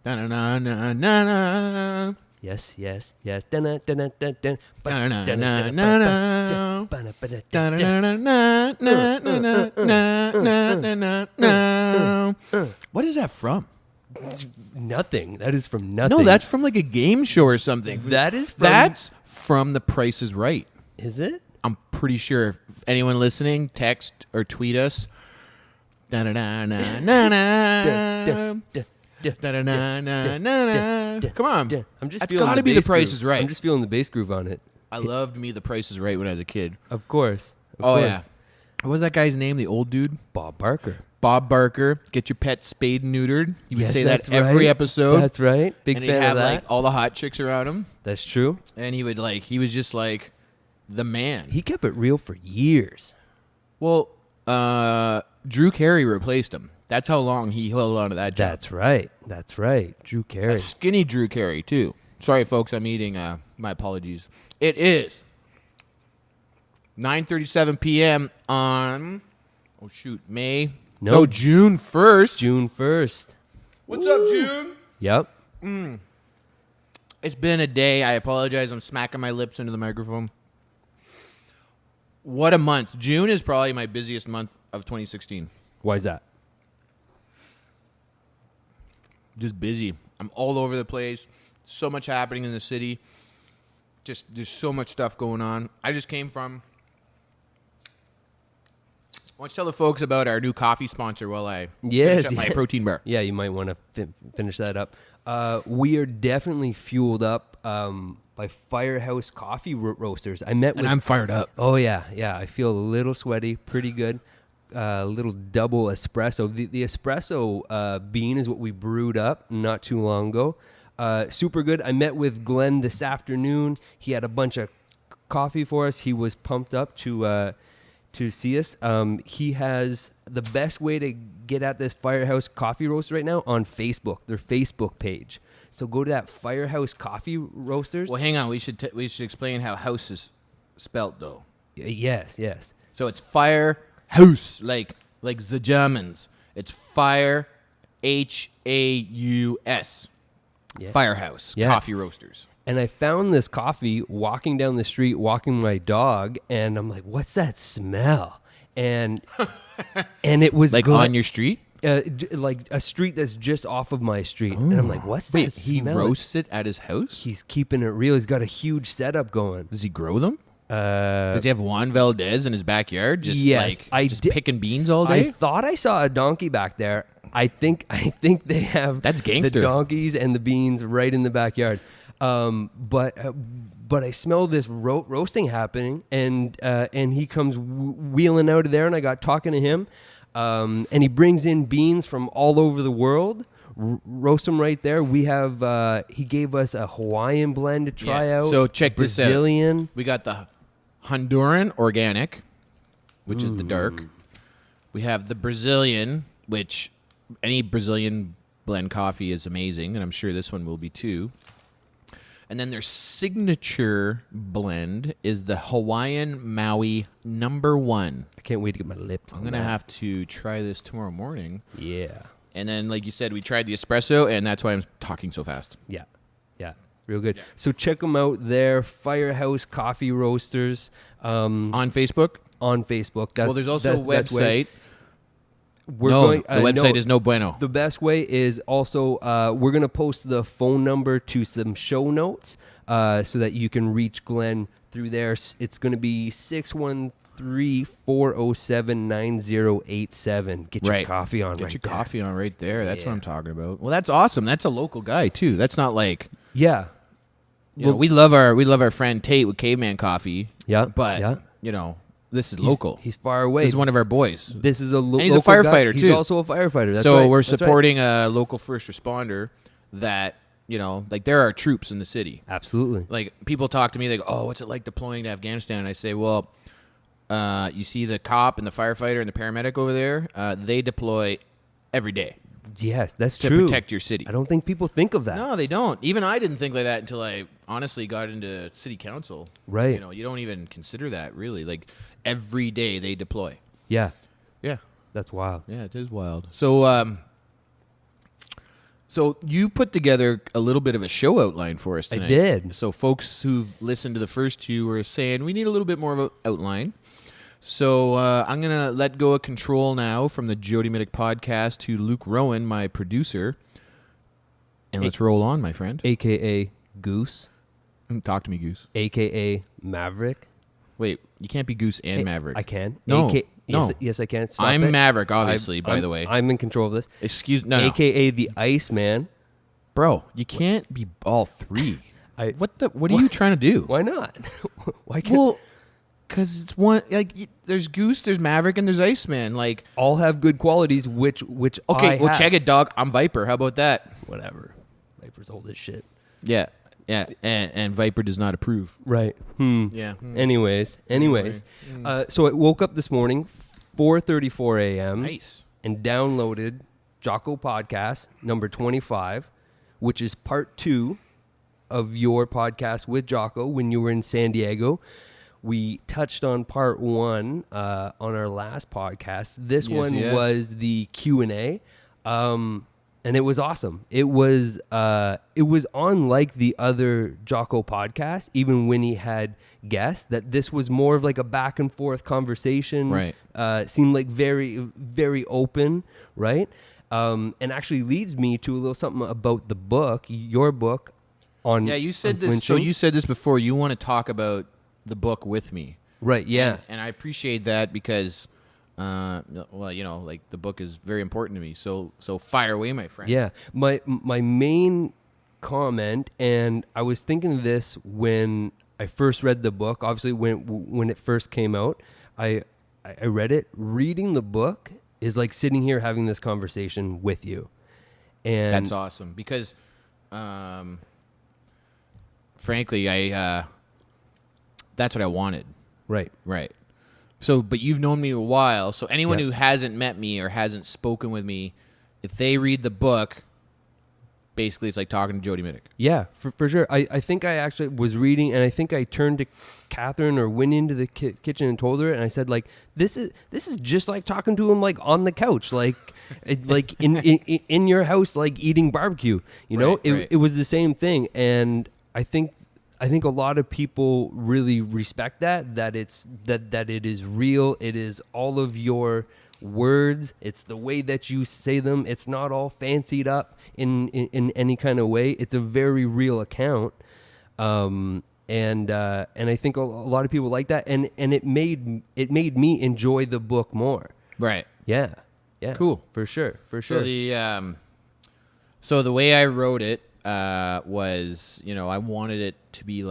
Da-na-na-na-na-na. Yes, yes, yes. Dun, dun, dun, dun, dun. Da-na-na-na-na. Da-na-na-na-na-na-na-na-na-na. What is that from? Nothing. That is from nothing. No, that's from like a game show or something. That's from The Price is Right. Is it? I'm pretty sure. If anyone listening, text or tweet us. Da-na-na-na-na-na. Da-da-na-na-na-na. Come on. That's got to be The Price is Right. I'm just feeling the bass groove on it. I loved me The Price is Right when I was a kid. Of course. Yeah. What was that guy's name? The old dude? Bob Barker. Bob Barker. Get your pet spayed and neutered. He would say that that's every right. episode. That's right. Big and fan he'd have of that. like all the hot chicks around him. That's true. And he was just like the man. He kept it real for years. Well, Drew Carey replaced him. That's how long he held on to that job. That's right. Drew Carey. A skinny Drew Carey, too. Sorry, folks, I'm eating. My apologies. It is 9:37 p.m. on, June 1st. June 1st. What's up, June? Yep. It's been a day. I apologize. I'm smacking my lips into the microphone. What a month. June is probably my busiest month of 2016. Why is that? Just busy. I'm all over the place. So much happening in the city. Just there's so much stuff going on. I just came from. Why don't you tell the folks about our new coffee sponsor while I finish up my protein bar? Yeah, you might want to finish that up. We are definitely fueled up by Firehouse Coffee Roasters. I'm fired up. Oh, yeah. I feel a little sweaty, pretty good. Little double espresso. The espresso bean is what we brewed up not too long ago. Super good. I met with Glenn this afternoon. He had a bunch of coffee for us. He was pumped up to see us. He has the best way to get at this Firehouse Coffee Roaster right now on Facebook, their Facebook page. So go to that Firehouse Coffee Roasters. Well, hang on. We should explain how house is spelt, though. Yes. So it's Firehouse, like the Germans. It's Fire, H-A-U-S. Yeah. Firehouse Coffee Roasters. And I found this coffee walking down the street, walking my dog, and I'm like, "What's that smell?" And it was like good. On your street, like a street that's just off of my street. And I'm like, "What's that smell?" He roasts it at his house. He's keeping it real. He's got a huge setup going. Does he grow them? Does he have Juan Valdez in his backyard? Just picking beans all day? I thought I saw a donkey back there. I think they have That's gangster. The donkeys and the beans right in the backyard. But I smell this roasting happening, and he comes wheeling out of there, and I got talking to him, and he brings in beans from all over the world, roast them right there. We have he gave us a Hawaiian blend to try out. So check Brazilian. this out. We got the Honduran organic, which is the dark. We have the Brazilian, which any Brazilian blend coffee is amazing, and I'm sure this one will be too. And then their signature blend is the Hawaiian Maui #1. I can't wait to get my lips on I'm going to have to try this tomorrow morning. Yeah. And then, like you said, we tried the espresso, and that's why I'm talking so fast. Yeah. Real good. Yeah. So check them out there, Firehouse Coffee Roasters. On Facebook? On Facebook. There's also a website. The website is no bueno. The best way is also we're going to post the phone number to some show notes so that you can reach Glenn through there. It's going to be 613-407-9087. Get your coffee on Get your coffee on right there. That's what I'm talking about. Well, that's awesome. That's a local guy, too. That's not like... Yeah. We love our friend Tate with Caveman Coffee. Yeah. But, this is local. He's far away. This is one of our boys. This is and he's a firefighter, too. He's also a firefighter. That's so right. we're supporting a local first responder that, there are troops in the city. Absolutely. Like, people talk to me, they go, oh, what's it like deploying to Afghanistan? And I say, well, you see the cop and the firefighter and the paramedic over there? They deploy every day. Yes, that's to true. To protect your city. I don't think people think of that. No, they don't. Even I didn't think like that until I honestly got into city council. Right. You don't even consider that, really. Like, every day they deploy. Yeah. Yeah. That's wild. Yeah, it is wild. So So you put together a little bit of a show outline for us tonight. I did. So folks who've listened to the first two were saying we need a little bit more of an outline. So I'm going to let go of control now from the Jody Mitic podcast to Luke Rowan, my producer. And let's roll on, my friend. AKA Goose. Talk to me, Goose. AKA Maverick. Wait, you can't be Goose and Maverick. I can. No. Yes, I can. Stop I'm it. Maverick, obviously, by the way. I'm in control of this. No. AKA the Iceman. Bro, you can't be all three. What are you trying to do? Why not? Why can't... Well, because it's one, like, there's Goose, there's Maverick, and there's Iceman. Like, all have good qualities, which okay, I well, have. check it, dog. I'm Viper. How about that? Whatever. Viper's old as shit. Yeah. And Viper does not approve. Right. Yeah. Anyways. So I woke up this morning, 4:34 a.m. Nice. And downloaded Jocko Podcast number 25, which is part 2 of your podcast with Jocko when you were in San Diego. We touched on part 1 on our last podcast. This one was the Q&A. And it was awesome. It was unlike the other Jocko podcast, even when he had guests, that this was more of like a back and forth conversation. Right. Seemed like very, very open, right? And actually leads me to a little something about the book, your book on Yeah, you said this. Unflinching. So you said this before. You want to talk about the book with me. Right, yeah. And I appreciate that because... well, you know, like the book is very important to me. So fire away, my friend. Yeah. My main comment, and I was thinking of this when I first read the book, obviously when it first came out, I read it. Reading the book is like sitting here having this conversation with you. And that's awesome because, frankly, that's what I wanted. Right. So, but you've known me a while, so anyone Yep. who hasn't met me or hasn't spoken with me, if they read the book, basically it's like talking to Jody Mitic. Yeah, for sure. I think I actually was reading, and I think I turned to Catherine or went into the kitchen and told her, and I said, like, this is just like talking to him, like, on the couch, like in your house, like eating barbecue. You know, Right. It was the same thing, and I think a lot of people really respect that it is real. It is all of your words. It's the way that you say them. It's not all fancied up in any kind of way. It's a very real account. And I think a lot of people like that. And it made me enjoy the book more. Right. Yeah. Cool. For sure. So the way I wrote it was, you know, I wanted it to be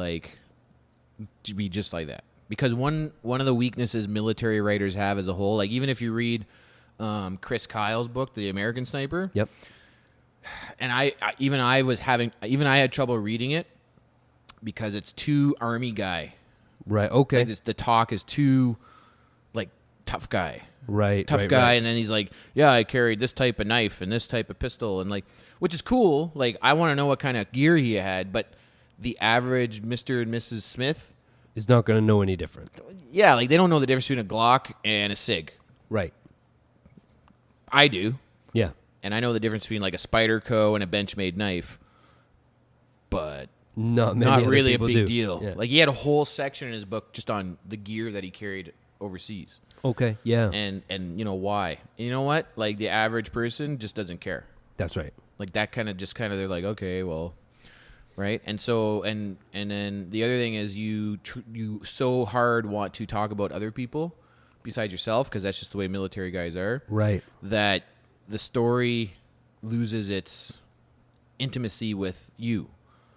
just like that. Because one of the weaknesses military writers have as a whole, like even if you read Chris Kyle's book, The American Sniper. Yep. And I had trouble reading it because it's too army guy. Right. Okay. Like the talk is too like tough guy. Right. Tough guy, and then he's like, yeah, I carried this type of knife and this type of pistol, and like, which is cool. Like, I want to know what kind of gear he had, but the average Mr. and Mrs. Smith is not going to know any different. Yeah, like they don't know the difference between a Glock and a SIG. Right. I do. Yeah. And I know the difference between like a Spyderco and a Benchmade knife, but not really a big do. deal. Yeah. Like he had a whole section in his book just on the gear that he carried overseas. Okay. Yeah. And you know why? And you know what? Like the average person just doesn't care. That's right. Like that kind of they're like, okay, well, right. And so and then the other thing is you so hard want to talk about other people besides yourself because that's just the way military guys are. Right. That the story loses its intimacy with you.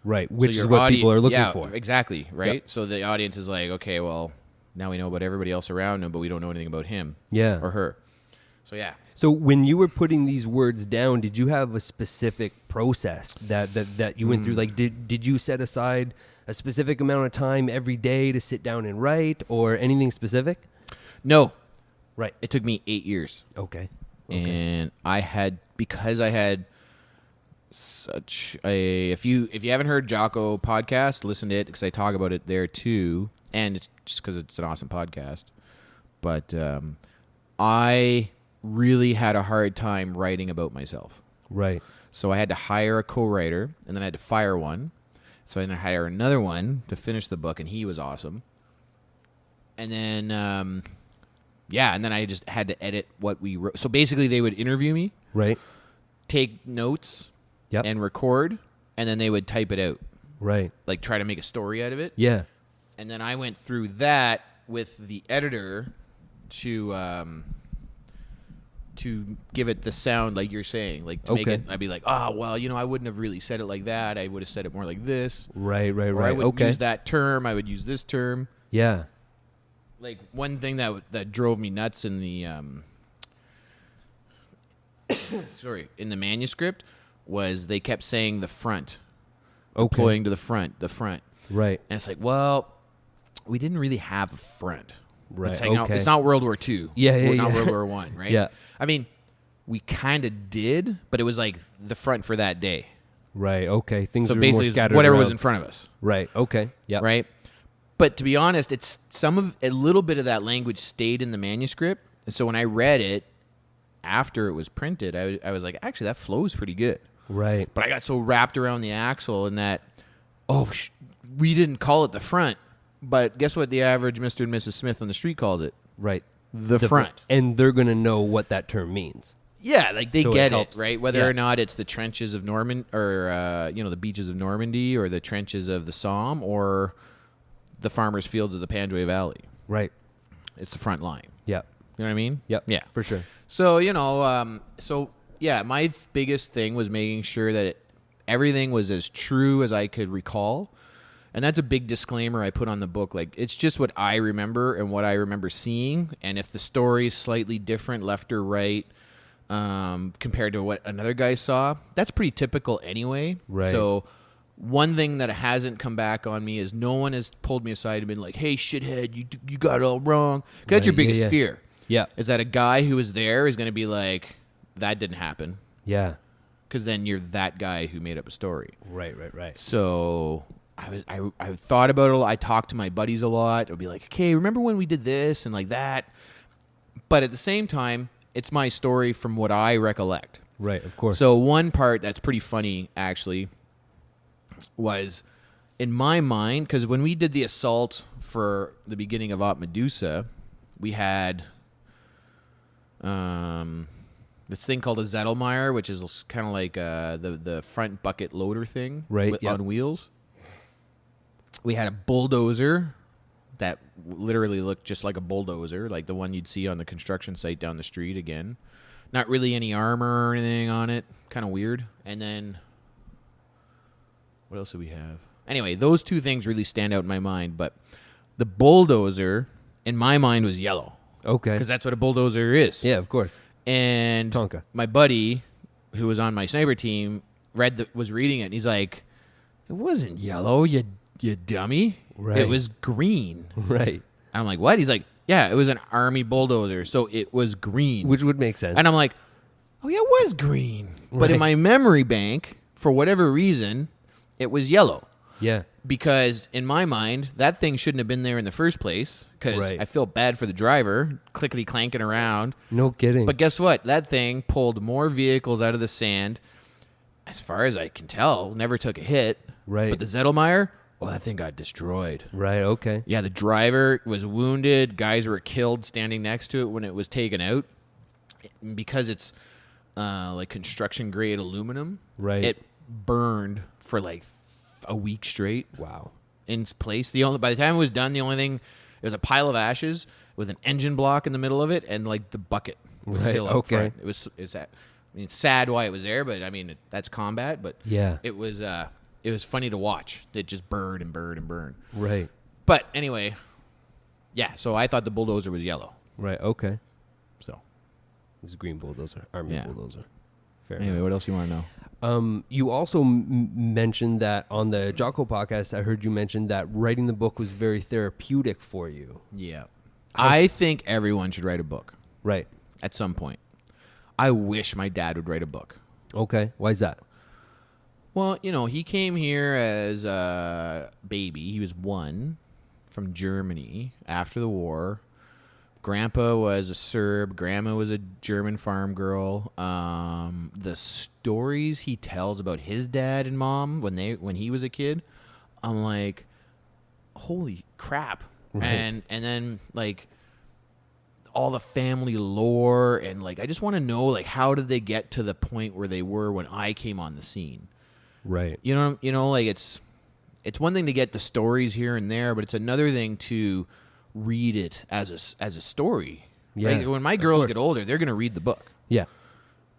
Right. Which so is what people are looking for. Exactly. Right. Yep. So the audience is like, okay, well, now we know about everybody else around him, but we don't know anything about him. Yeah. Or her. So yeah. So when you were putting these words down, did you have a specific process that you went through? Like, did you set aside a specific amount of time every day to sit down and write, or anything specific? No. Right. It took me 8 years. Okay. And because I had such a if you haven't heard Jocko podcast, listen to it because I talk about it there too, and it's just because it's an awesome podcast. But I really had a hard time writing about myself. Right. So I had to hire a co-writer, and then I had to fire one. So I had to hire another one to finish the book, and he was awesome. And then, and then I just had to edit what we wrote. So basically, they would interview me, Right. take notes, Yep. and record, and then they would type it out, Right. like try to make a story out of it. Yeah. And then I went through that with the editor to give it the sound like you're saying, like to make Okay. it. I'd be like, oh well, I wouldn't have really said it like that. I would have said it more like this. Right. Right. Or I Right. would Okay. use that term. I would use this term. Yeah. Like one thing that drove me nuts in the in the manuscript was they kept saying the front, Okay. deploying to the front. Right. And it's like, well, we didn't really have a front. Right. It's, like, Okay. it's not World War II. Yeah, yeah, Not yeah. World War I, right? Yeah. I mean, we kind of did, but it was like the front for that day. Right. Okay. Things So were more basically, scattered whatever around. was in front of us, Right. Okay. Yeah. right? But to be honest, it's a little bit of that language stayed in the manuscript. And so when I read it after it was printed, I was like, actually, that flows pretty good. Right. But I got so wrapped around the axle in that, we didn't call it the front. But guess what the average Mr. and Mrs. Smith on the street calls it? Right. The front. And they're going to know what that term means. Yeah, like they So it get it, helps. right? Whether Yeah. or not it's the trenches of the beaches of Normandy, or the trenches of the Somme, or the farmers' fields of the Panjway Valley. Right. It's the front line. Yeah. You know what I mean? Yep. Yeah. For sure. So, my biggest thing was making sure that everything was as true as I could recall. And that's a big disclaimer I put on the book. Like, it's just what I remember and what I remember seeing. And if the story is slightly different, left or right, compared to what another guy saw, that's pretty typical anyway. Right. So one thing that hasn't come back on me is no one has pulled me aside and been like, hey, shithead, you got it all wrong. 'Cause that's your Right, yeah, biggest yeah. fear. Yeah. Is that a guy who was there is going to be like, that didn't happen. Yeah. Because then you're that guy who made up a story. Right. Right. Right. So I thought about it a lot. I talked to my buddies a lot. I'd be like, okay, remember when we did this and like that? But at the same time, it's my story from what I recollect. Right. Of course. So one part that's pretty funny, actually, was in my mind, because when we did the assault for the beginning of Op Medusa, we had this thing called a Zettelmeyer, which is kind of like the front bucket loader thing, Right, yep. on wheels. We had a bulldozer that literally looked just like a bulldozer, like the one you'd see on the construction site down the street again. Not really any armor or anything on it. Kind of weird. And then, what else did we have? Anyway, those two things really stand out in my mind. But the bulldozer, in my mind, was yellow. Okay. Because that's what a bulldozer is. Yeah, of course. And Tonka. my buddy, who was on my sniper team, was reading it, and he's like, it wasn't yellow, you dummy. Right. It was green. Right. I'm like, what? He's like, yeah, it was an army bulldozer, so it was green. Which would make sense. And I'm like, oh, yeah, it was green. But in Right. my memory bank, for whatever reason, it was yellow. Yeah. Because in my mind, that thing shouldn't have been there in the first place, because Right. I feel bad for the driver, clickety-clanking around. No kidding. But guess what? That thing pulled more vehicles out of the sand. As far as I can tell, never took a hit. Right. But the Zettelmeyer, that thing got destroyed. Right. Okay. Yeah, the driver was wounded. Guys were killed standing next to it when it was taken out. Because it's like construction grade aluminum. Right. It burned for like a week straight Wow. in place. By the time it was done, the only thing, it was a pile of ashes with an engine block in the middle of it, and like the bucket was Right, still out okay. front. It's sad why it was there, but I mean that's combat. But Yeah. it was funny to watch. It just burned and burned and burned. Right. But anyway, yeah. So I thought the bulldozer was yellow. Right. Okay. So It was a green bulldozer. Army Yeah. bulldozer. Fair anyway, what else you want to know? You also mentioned that on the Jocko podcast, I heard you mention that writing the book was very therapeutic for you. Yeah, I think everyone should write a book Right. at some point. I wish my dad would write a book. Okay. Why is that? Well, he came here as a baby. He was 1 from Germany after the war. Grandpa was a Serb. Grandma was a German farm girl. The stories he tells about his dad and mom when he was a kid, I'm like, holy crap. Right. And then like all the family lore, and like I just want to know, like, how did they get to the point where they were when I came on the scene? Right. You know, like it's one thing to get the stories here and there, but it's another thing to read it as a story. Yeah, Right? When my girls get older, they're going to read the book. Yeah.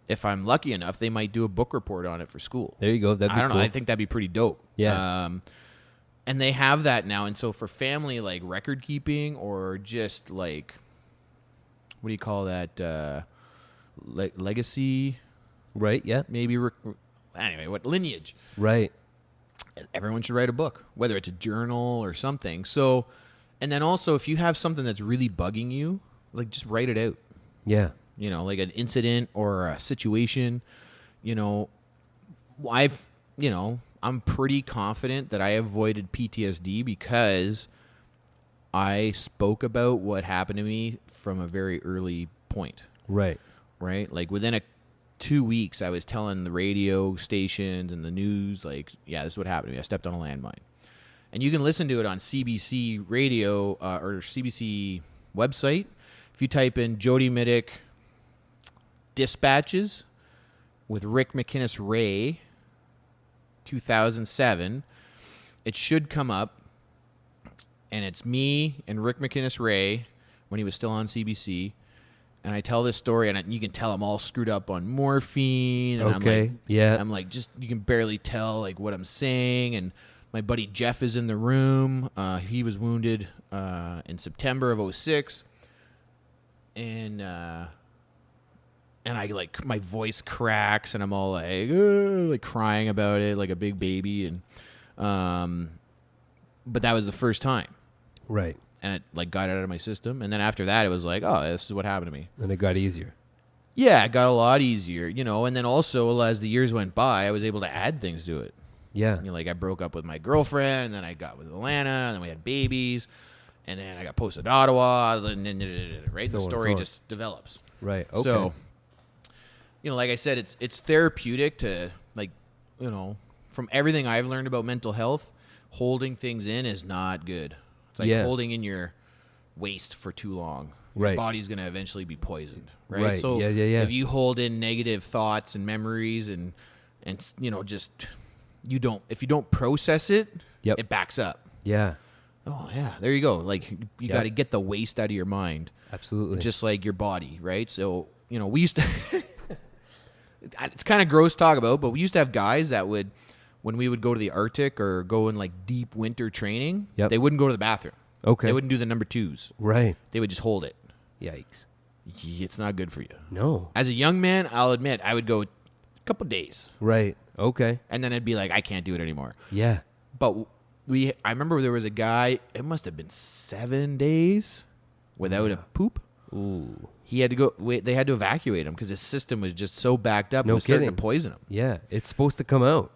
If I'm lucky enough, they might do a book report on it for school. There you go. That'd be I don't cool. know. I think that'd be pretty dope. Yeah. And they have that now. And so for family, like record keeping or just like, what do you call that? Legacy? Right. Yeah. Maybe. Anyway, what lineage? Right. Everyone should write a book, whether it's a journal or something. So, and then also if you have something that's really bugging you, like just write it out. Yeah. You know, like an incident or a situation. You know, I'm pretty confident that I avoided PTSD because I spoke about what happened to me from a very early point. Right. Right? Like within 2 weeks, I was telling the radio stations and the news, like, yeah, this is what happened to me. I stepped on a landmine. And you can listen to it on CBC radio or CBC website. If you type in Jody Mitic dispatches with Rick McInnes Ray 2007, it should come up. And it's me and Rick McInnes Ray when he was still on CBC. And I tell this story, and you can tell I'm all screwed up on morphine. And Okay. I'm like, just, you can barely tell like what I'm saying. And my buddy Jeff is in the room. He was wounded in September of 2006. And I like, my voice cracks, and I'm all like crying about it like a big baby. And but that was the first time. Right. And it like got it out of my system. And then after that, it was like, oh, this is what happened to me. And it got easier. Yeah, it got a lot easier, you know. And then also, as the years went by, I was able to add things to it. Yeah. You know, like I broke up with my girlfriend, and then I got with Atlanta, and then we had babies, and then I got posted to Ottawa, and then, right? So the on, story so on. just develops. Right. Okay. So, you know, like I said, it's therapeutic to, like, you know, from everything I've learned about mental health, holding things in is not good. It's like holding in your waste for too long. Your Right. body's going to eventually be poisoned, right? Right. So Yeah. if you hold in negative thoughts and memories and you know, just if you don't process it, Yep. it backs up. Yeah. Oh, yeah. There you go. Like you Yep. got to get the waste out of your mind. Absolutely. Just like your body, right? So, you know, we used to it's kind of gross to talk about, but we used to have guys that would, when we would go to the Arctic or go in like deep winter training, Yep. they wouldn't go to the bathroom. Okay. They wouldn't do the number twos. Right. They would just hold it. Yikes. It's not good for you. No. As a young man, I'll admit, I would go a couple days, Right. Okay. and then it'd be like, I can't do it anymore. Yeah. But I remember there was a guy, it must have been 7 days without a poop. Ooh. He had to go, they had to evacuate him because his system was just so backed up. No it was starting kidding. to poison him. Yeah. It's supposed to come out.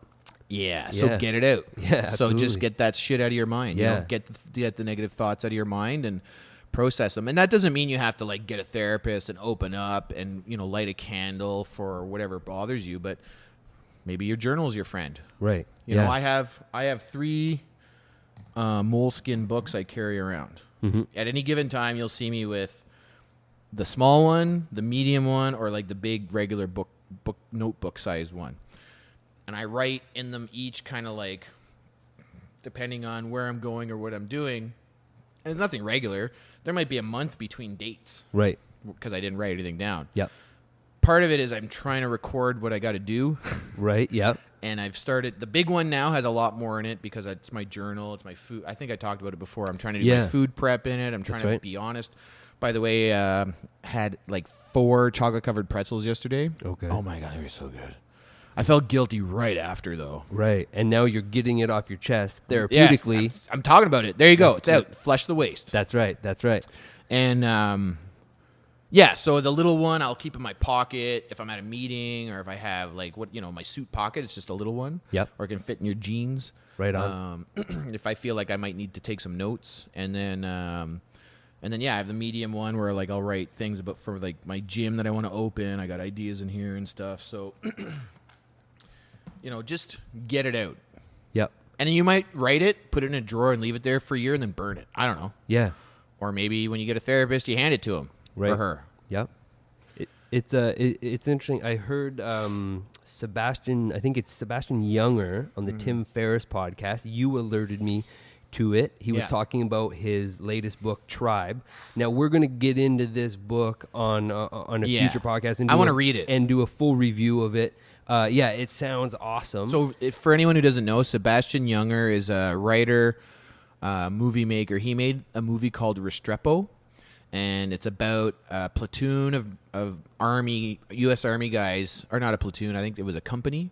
Yeah, so Yeah. get it out. Yeah, So just absolutely. get that shit out of your mind. Yeah. You know, get the negative thoughts out of your mind and process them. And that doesn't mean you have to like get a therapist and open up and, you know, light a candle for whatever bothers you, but maybe your journal is your friend. Right. You know, I have 3 moleskin books I carry around. Mm-hmm. At any given time, you'll see me with the small one, the medium one, or like the big regular book notebook sized one. And I write in them each kind of like, depending on where I'm going or what I'm doing. And it's nothing regular. There might be a month between dates Right. because I didn't write anything down. Yep. Part of it is I'm trying to record what I got to do. Right. Yep. And I've started, the big one now has a lot more in it because it's my journal, it's my food. I think I talked about it before. I'm trying to do my food prep in it. I'm trying That's to right. be honest. By the way, had like 4 chocolate covered pretzels yesterday. Okay. Oh my God, they were so good. I felt guilty right after though. Right. And now you're getting it off your chest Yeah, therapeutically. I'm talking about it. There you go. It's out. Flush the waste. That's right. That's right. And yeah, so the little one I'll keep in my pocket if I'm at a meeting or if I have like my suit pocket. It's just a little one. Yep. Or it can fit in your jeans. Right on. If I feel like I might need to take some notes, and then And then, I have the medium one where, like, I'll write things about for, like, my gym that I want to open. I got ideas in here and stuff. So, just get it out. Yep. And then you might write it, put it in a drawer, and leave it there for a year, and then burn it. I don't know. Yeah. Or maybe when you get a therapist, you hand it to him or her. Yep. It's interesting. I heard Sebastian, I think it's Sebastian Younger on the Tim Ferriss podcast. You alerted me to it. He was talking about his latest book, Tribe. Now we're going to get into this book on a future podcast. And I want to read it and do a full review of it. It sounds awesome. So for anyone who doesn't know, Sebastian Younger is a writer, movie maker. He made a movie called Restrepo, and it's about a platoon of U.S. Army guys, or not a platoon, I think it was a company,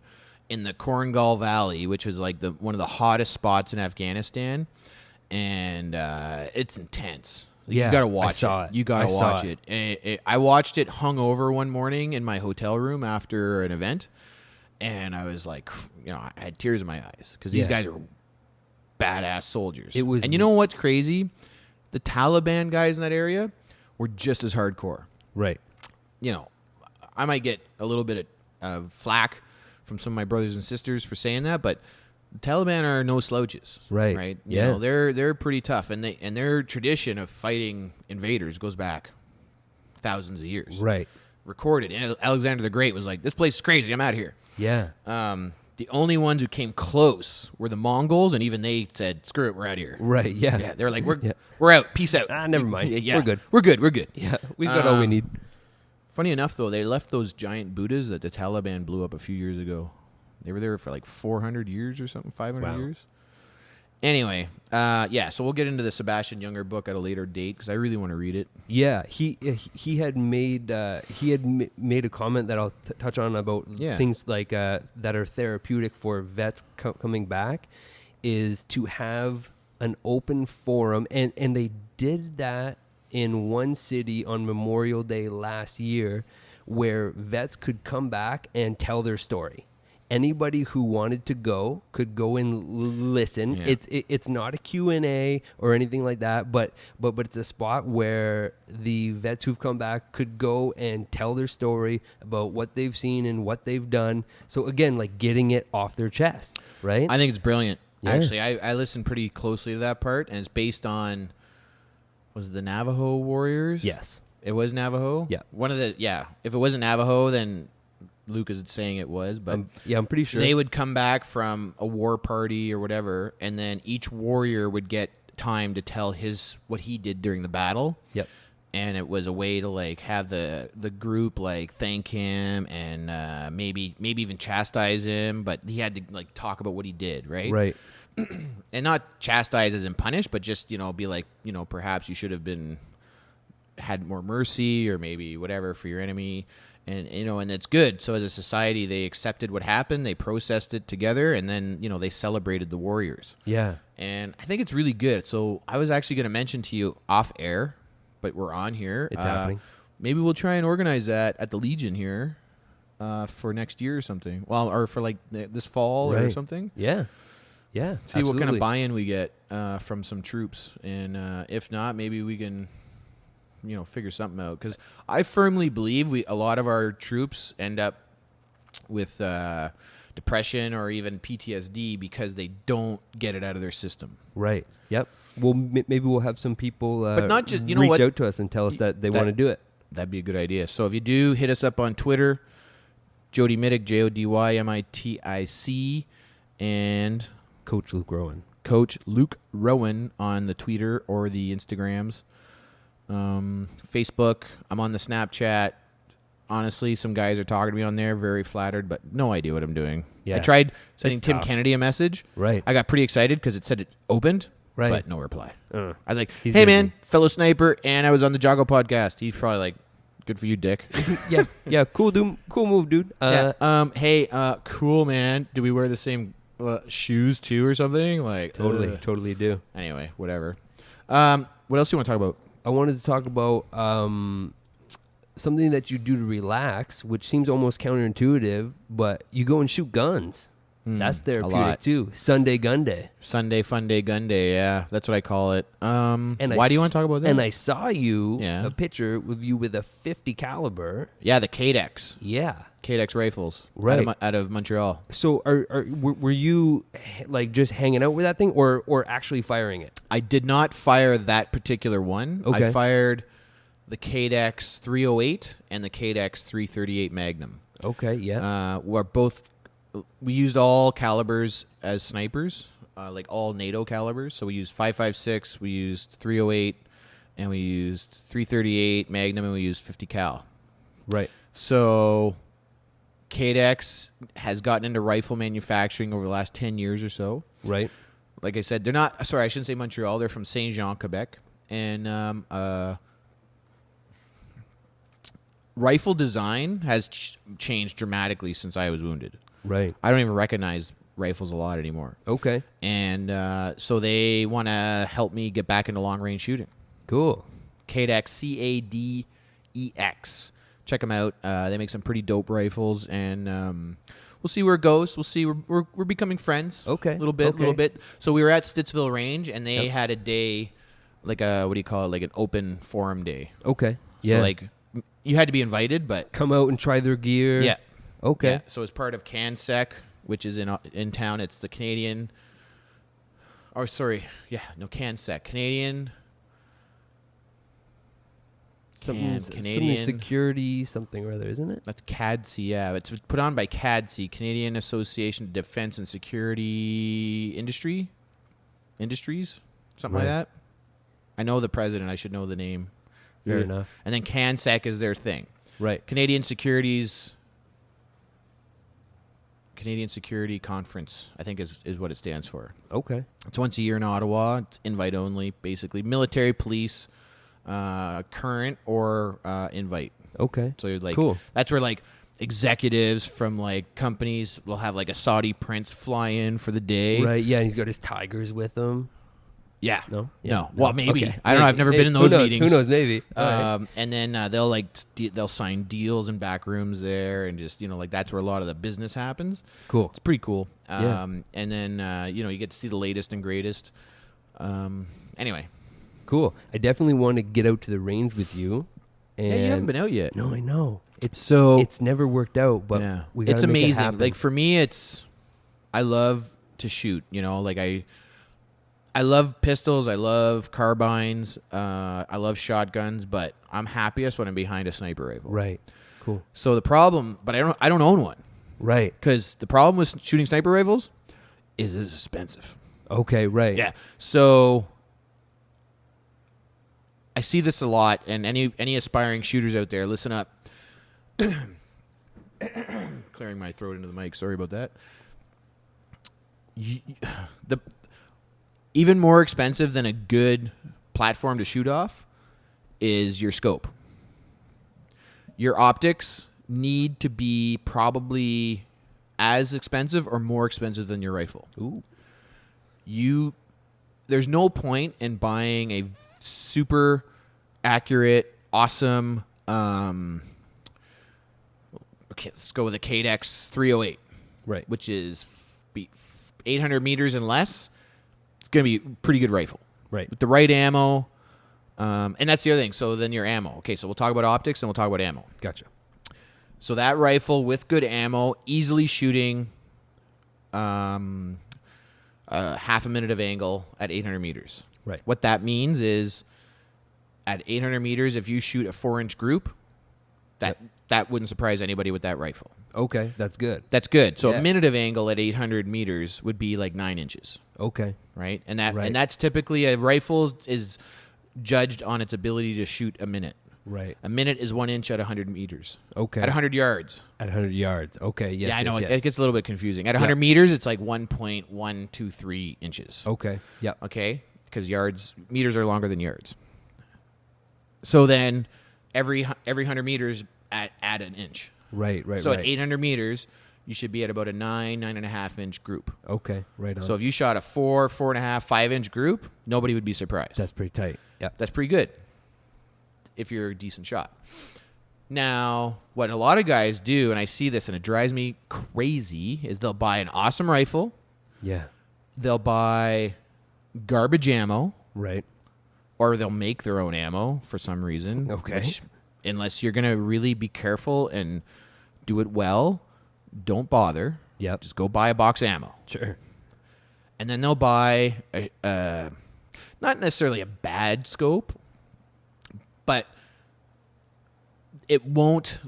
in the Korengal Valley, which was like one of the hottest spots in Afghanistan, and it's intense. You gotta watch it. You gotta watch it. I watched it hungover one morning in my hotel room after an event, and I was like, I had tears in my eyes because these guys are badass soldiers. And you know what's crazy? The Taliban guys in that area were just as hardcore. Right. I might get a little bit of flack from some of my brothers and sisters for saying that, but the Taliban are no slouches. Right. They're pretty tough, and their tradition of fighting invaders goes back thousands of years. Right. Recorded. And Alexander the Great was like, "This place is crazy. I'm out of here." Yeah. The only ones who came close were the Mongols, and even they said, "Screw it, we're out of here." Right. Yeah. Yeah. They're like, "We're out. Peace out." Never mind. Yeah. We're good. We're good. Yeah. We've got all we need. Funny enough, though, they left those giant Buddhas that the Taliban blew up a few years ago. They were there for like 400 years or something, 500 years. Anyway, so we'll get into the Sebastian Younger book at a later date because I really want to read it. Yeah, he had made made a comment that I'll touch on about things like that are therapeutic for vets coming back, is to have an open forum, and they did that in one city on Memorial Day last year, where vets could come back and tell their story. Anybody who wanted to go could go and listen. Yeah. It's not a Q&A or anything like that, but it's a spot where the vets who've come back could go and tell their story about what they've seen and what they've done. So again, like getting it off their chest, right? I think it's brilliant. Yeah. Actually, I listened pretty closely to that part, and it's based on, was it the Navajo warriors? Yes. It was Navajo? Yeah. If it wasn't Navajo, then Luke is saying it was, but I'm pretty sure they would come back from a war party or whatever, and then each warrior would get time to tell what he did during the battle. Yep. And it was a way to like have the group like thank him and maybe even chastise him, but he had to like talk about what he did, right? Right. And not chastise as in punish, but just be like, perhaps you should have had more mercy or maybe whatever for your enemy. And and it's good. So as a society, they accepted what happened, they processed it together, and then they celebrated the warriors. Yeah. And I think it's really good. So I was actually going to mention to you off air, but we're on here. It's happening. Maybe we'll try and organize that at the Legion here for next year or something. Well, or for like this fall or something. Yeah. Yeah. See what kind of buy-in we get from some troops, and if not, maybe we can figure something out, because I firmly believe a lot of our troops end up with depression or even PTSD because they don't get it out of their system. Right. Yep. Well, maybe we'll have some people but not just, reach out to us and tell us that they want to do it. That'd be a good idea. So if you do, hit us up on Twitter, Jody Mitic, JodyMitic, and Coach Luke Rowan. Coach Luke Rowan on the Twitter or the Instagrams. Facebook, I'm on the Snapchat. Honestly, some guys are talking to me on there, very flattered, but no idea what I'm doing. Yeah. I tried sending Tim Kennedy a message. Right. I got pretty excited because it said it opened, right, but no reply. I was like, hey, man, fellow sniper, and I was on the Joggo podcast. He's probably like, good for you, dick. Yeah, cool move, dude. Hey, cool, man. Do we wear the same shoes, too, or something? Like, Totally do. Anyway, whatever. What else do you want to talk about? I wanted to talk about something that you do to relax, which seems almost counterintuitive, but you go and shoot guns. That's a therapeutic lot. too. Sunday gun day. Sunday Fun Day Gun Day. Yeah, that's what I call it. And Why do you want to talk about that? And I saw you Yeah. a picture with you with a 50 caliber. Yeah, the KDEX. Yeah. KDEX rifles. Right. Out of Montreal. So were you like just hanging out with that thing or actually firing it? I did not fire that particular one. Okay. I fired the KDEX 308 and the KDEX 338 Magnum. Okay, yeah. We used all calibers as snipers, like all NATO calibers. So we used 5.56, we used 308, and we used 338 Magnum, and we used 50 cal. Right. So KDEX has gotten into rifle manufacturing over the last 10 years or so. Right. Like I said, they're not, sorry, I shouldn't say Montreal. They're from Saint Jean, Quebec. And rifle design has changed dramatically since I was wounded. Right. I don't even recognize rifles a lot anymore. Okay. And so they want to help me get back into long-range shooting. Cool. KDEX, CADEX. Check them out. They make some pretty dope rifles, and we'll see where it goes. We'll see. We're becoming friends. Okay. A little bit. So we were at Stittsville Range, and they Yep. had a day, like a, what do you call it, like an open forum day. Okay. Yeah. So like you had to be invited, but come out and try their gear. yeah. Okay. Yeah. So it's part of CanSec, which is in town. It's the Canadian. Oh, sorry. Yeah. No, CanSec. Canadian. Something Canadian security, something or other, isn't it? That's CADSI, yeah. It's put on by CADSI, Canadian Association of Defense and Security Industries, something like Right. that. I know the president. I should know the name. Fair enough. And then CanSec is their thing. Right. Canadian Security Conference, I think is what it stands for. Okay. It's once a year in Ottawa. It's invite only, basically. Military, police, current or invite. Okay. So you're like, cool. That's where like executives from like companies will have like a Saudi prince fly in for the day. Right. Yeah. And he's got his tigers with him. Yeah. No. No. Well, maybe. Okay. I don't know. I've never been in those meetings. Who knows? Maybe. All right. And then they'll like they'll sign deals in back rooms there, and just like that's where a lot of the business happens. Cool. It's pretty cool. Yeah. And then you get to see the latest and greatest. Anyway. Cool. I definitely want to get out to the range with you. And Yeah, you haven't been out yet. No, I know. It's never worked out, but yeah, we gotta it's make amazing. It happen. Like for me, I love to shoot. Like I love pistols. I love carbines. I love shotguns. But I'm happiest when I'm behind a sniper rifle. Right. Cool. So the problem, but I don't own one Right. because the problem with shooting sniper rifles is it's expensive. Okay. Right. Yeah. So I see this a lot, and any aspiring shooters out there, listen up. Clearing my throat into the mic. Sorry about that. The even more expensive than a good platform to shoot off is your scope. Your optics need to be probably as expensive or more expensive than your rifle. Ooh. There's no point in buying a super accurate, awesome. Okay, let's go with a KDEX 308, Right. which is 800 meters and less. It's going to be a pretty good rifle. Right. With the right ammo. And that's the other thing. So then your ammo. Okay, so we'll talk about optics and we'll talk about ammo. Gotcha. So that rifle with good ammo, easily shooting half a minute of angle at 800 meters. Right. What that means is at 800 meters, if you shoot a 4-inch group, that wouldn't surprise anybody with that rifle. Okay. That's good. That's good. So Yeah. a minute of angle at 800 meters would be like 9 inches, Okay. right? And Right. that's typically a rifle is judged on its ability to shoot a minute. Right. A minute is 1 inch at 100 meters. Okay. At 100 yards. At 100 yards. Okay. Yes. Yeah, I know. Yes, It gets a little bit confusing. At 100 meters, it's like 1.123 inches. Okay. Yep. Okay? Because meters are longer than yards. So then every 100 meters add an inch. Right. Right. So right. at 800 meters, you should be at about a 9.5 inch group. Okay. Right on. So if you shot a 4.5, 5 inch group, nobody would be surprised. That's pretty tight. Yeah. That's pretty good if you're a decent shot. Now, what a lot of guys do, and I see this and it drives me crazy, is they'll buy an awesome rifle. Yeah. They'll buy garbage ammo. Right. Or they'll make their own ammo for some reason. Okay. Which, unless you're going to really be careful and do it well, don't bother. Yep. Just go buy a box of ammo. Sure. And then they'll buy, not necessarily a bad scope, but it won't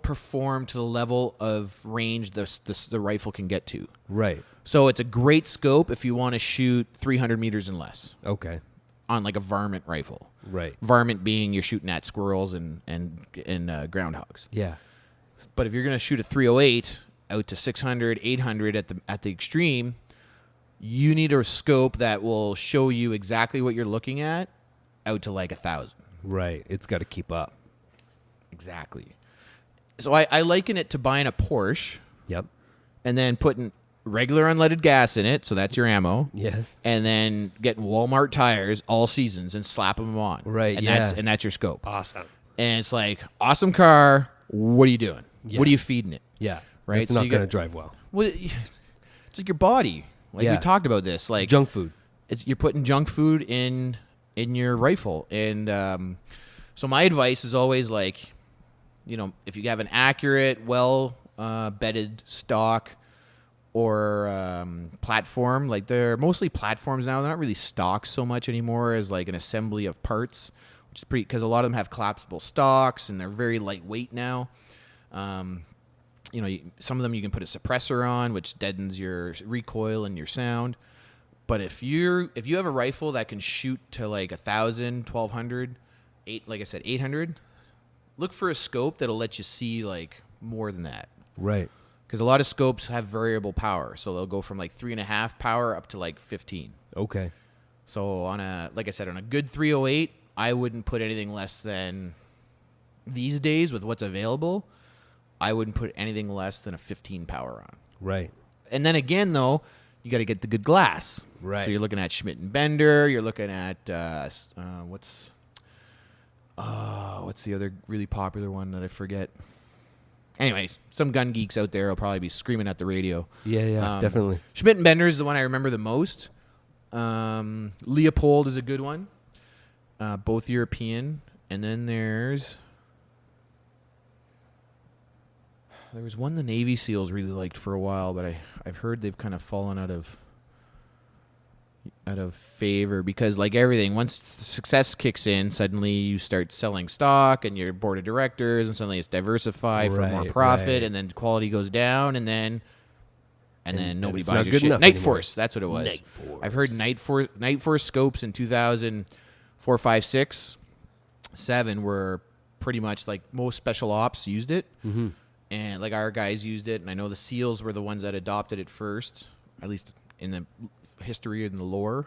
perform to the level of range the rifle can get to. Right. So it's a great scope if you want to shoot 300 meters and less. Okay. On like a varmint rifle. Right. Varmint being you're shooting at squirrels and groundhogs. Yeah. But if you're going to shoot a 308 out to 600, 800 at the extreme, you need a scope that will show you exactly what you're looking at out to like 1,000. Right. It's got to keep up. Exactly. So I liken it to buying a Porsche. Yep. And then putting regular unleaded gas in it, so that's your ammo. Yes. And then getting Walmart tires all seasons and slapping them on. Right, and yeah. that's your scope. Awesome. And it's like, awesome car, what are you doing? Yes. What are you feeding it? Yeah. Right? It's So not you going to got- drive well. Well, it's like your body. Like Yeah. we talked about this. Like Junk food. you're putting junk food in your rifle. And so my advice is always like, if you have an accurate, well bedded stock or platform, like they're mostly platforms now. They're not really stocks so much anymore as like an assembly of parts, which is pretty, because a lot of them have collapsible stocks and they're very lightweight now. Some of them you can put a suppressor on, which deadens your recoil and your sound. But if you have a rifle that can shoot to like 1,000, 1,200, like I said, 800, look for a scope that'll let you see like more than that. Right. Because a lot of scopes have variable power, so they'll go from like 3.5 power up to like 15. Okay. So on a good 308, I wouldn't put anything less than, these days with what's available, I wouldn't put anything less than a 15 power on. Right. And then again, though, you got to get the good glass. Right. So you're looking at Schmidt and Bender. You're looking at what's the other really popular one that I forget? Anyways, some gun geeks out there will probably be screaming at the radio. Yeah, definitely. Schmidt and Bender is the one I remember the most. Leopold is a good one. Both European. And then there was one the Navy SEALs really liked for a while, but I've heard they've kind of fallen out of favor because, like everything, once success kicks in, suddenly you start selling stock and your board of directors, and suddenly it's diversified for more Right, profit, right. and then quality goes down, and then nobody it's buys not your good shit. enough Night anymore. Force, that's what it was. Night Force. I've heard Night Force scopes in 2004, 5, 6, 7 were pretty much like most special ops used it. Mm-hmm. And like our guys used it, and I know the SEALs were the ones that adopted it first, at least in the history and the lore.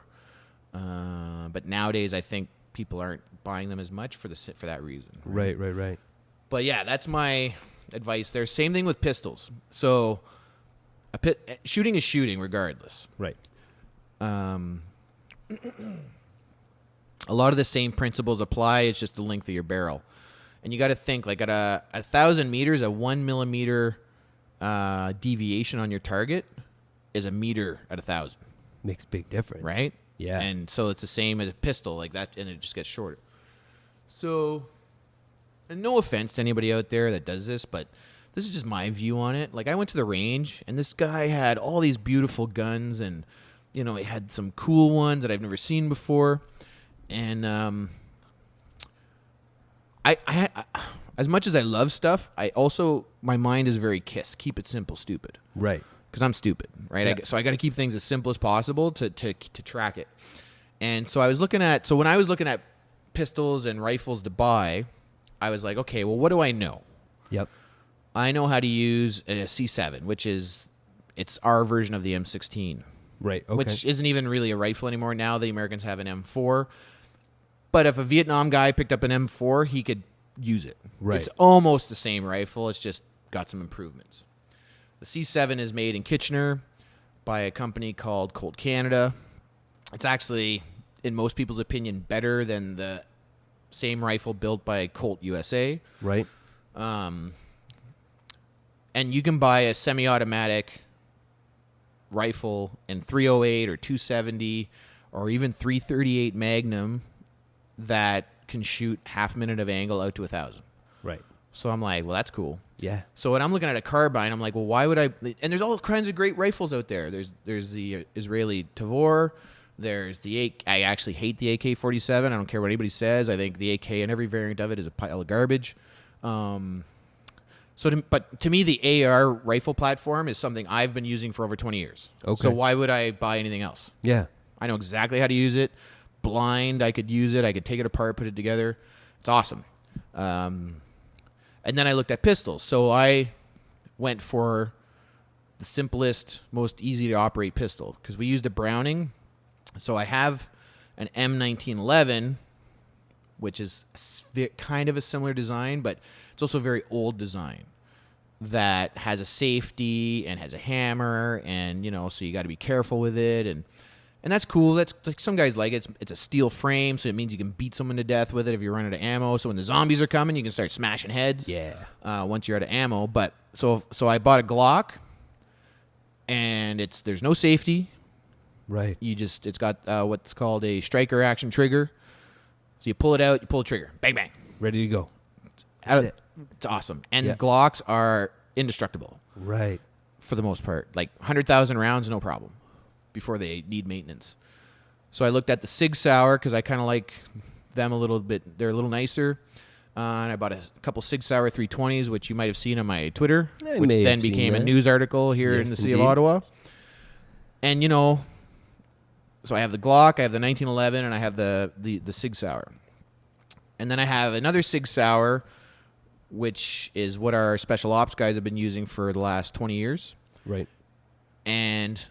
But nowadays, I think people aren't buying them as much for that reason. Right. But yeah, that's my advice there. Same thing with pistols. So shooting is shooting regardless. Right. A lot of the same principles apply. It's just the length of your barrel. And you got to think, like at 1,000 meters, a 1 millimeter deviation on your target is a meter at 1,000. Makes big difference. Right? Yeah. And so it's the same as a pistol, like that, and it just gets shorter. So, and no offense to anybody out there that does this, but this is just my view on it. Like I went to the range, and this guy had all these beautiful guns, and he had some cool ones that I've never seen before, and I as much as I love stuff, I also, my mind is very KISS. Keep it simple, stupid. Right. Because I'm stupid, right? Yeah. So I got to keep things as simple as possible to track it. And so when I was looking at pistols and rifles to buy, I was like, okay, well, what do I know? Yep. I know how to use a C7, which it's our version of the M16. Right. Okay. Which isn't even really a rifle anymore. Now the Americans have an M4. But if a Vietnam guy picked up an M4, he could use it. Right. It's almost the same rifle. It's just got some improvements. The C7 is made in Kitchener by a company called Colt Canada. It's actually, in most people's opinion, better than the same rifle built by Colt USA. Right. And you can buy a semi-automatic rifle in 308 or 270 or even 338 Magnum that can shoot half minute of angle out to 1,000. Right. So I'm like, well, that's cool. Yeah. So when I'm looking at a carbine, I'm like, well, why would I? And there's all kinds of great rifles out there. There's the Israeli Tavor. There's the I actually hate the AK-47. I don't care what anybody says. I think the AK and every variant of it is a pile of garbage. But to me, the AR rifle platform is something I've been using for over 20 years. Okay. So why would I buy anything else? Yeah. I know exactly how to use it. Blind, I could use it. I could take it apart, put it together. It's awesome. And then I looked at pistols. So I went for the simplest, most easy to operate pistol because we used a Browning. So I have an M1911, which is kind of a similar design, but it's also a very old design that has a safety and has a hammer, and so you got to be careful with it, and that's cool. That's like some guys like it. It's a steel frame, so it means you can beat someone to death with it if you run out of ammo. So when the zombies are coming, you can start smashing heads. Yeah. Once you're out of ammo, but so I bought a Glock, and there's no safety. Right. It's got what's called a striker action trigger. So you pull it out, you pull the trigger, bang bang, Ready to go. It's awesome. And Glocks are indestructible. Right. For the most part, like 100,000 rounds, no problem. Before they need maintenance. So I looked at the Sig Sauer because I kind of like them a little bit. They're a little nicer. And I bought a couple Sig Sauer 320s, which you might have seen on my Twitter, which then became a news article here in the city of Ottawa. And, so I have the Glock, I have the 1911, and I have the Sig Sauer. And then I have another Sig Sauer, which is what our special ops guys have been using for the last 20 years. Right. And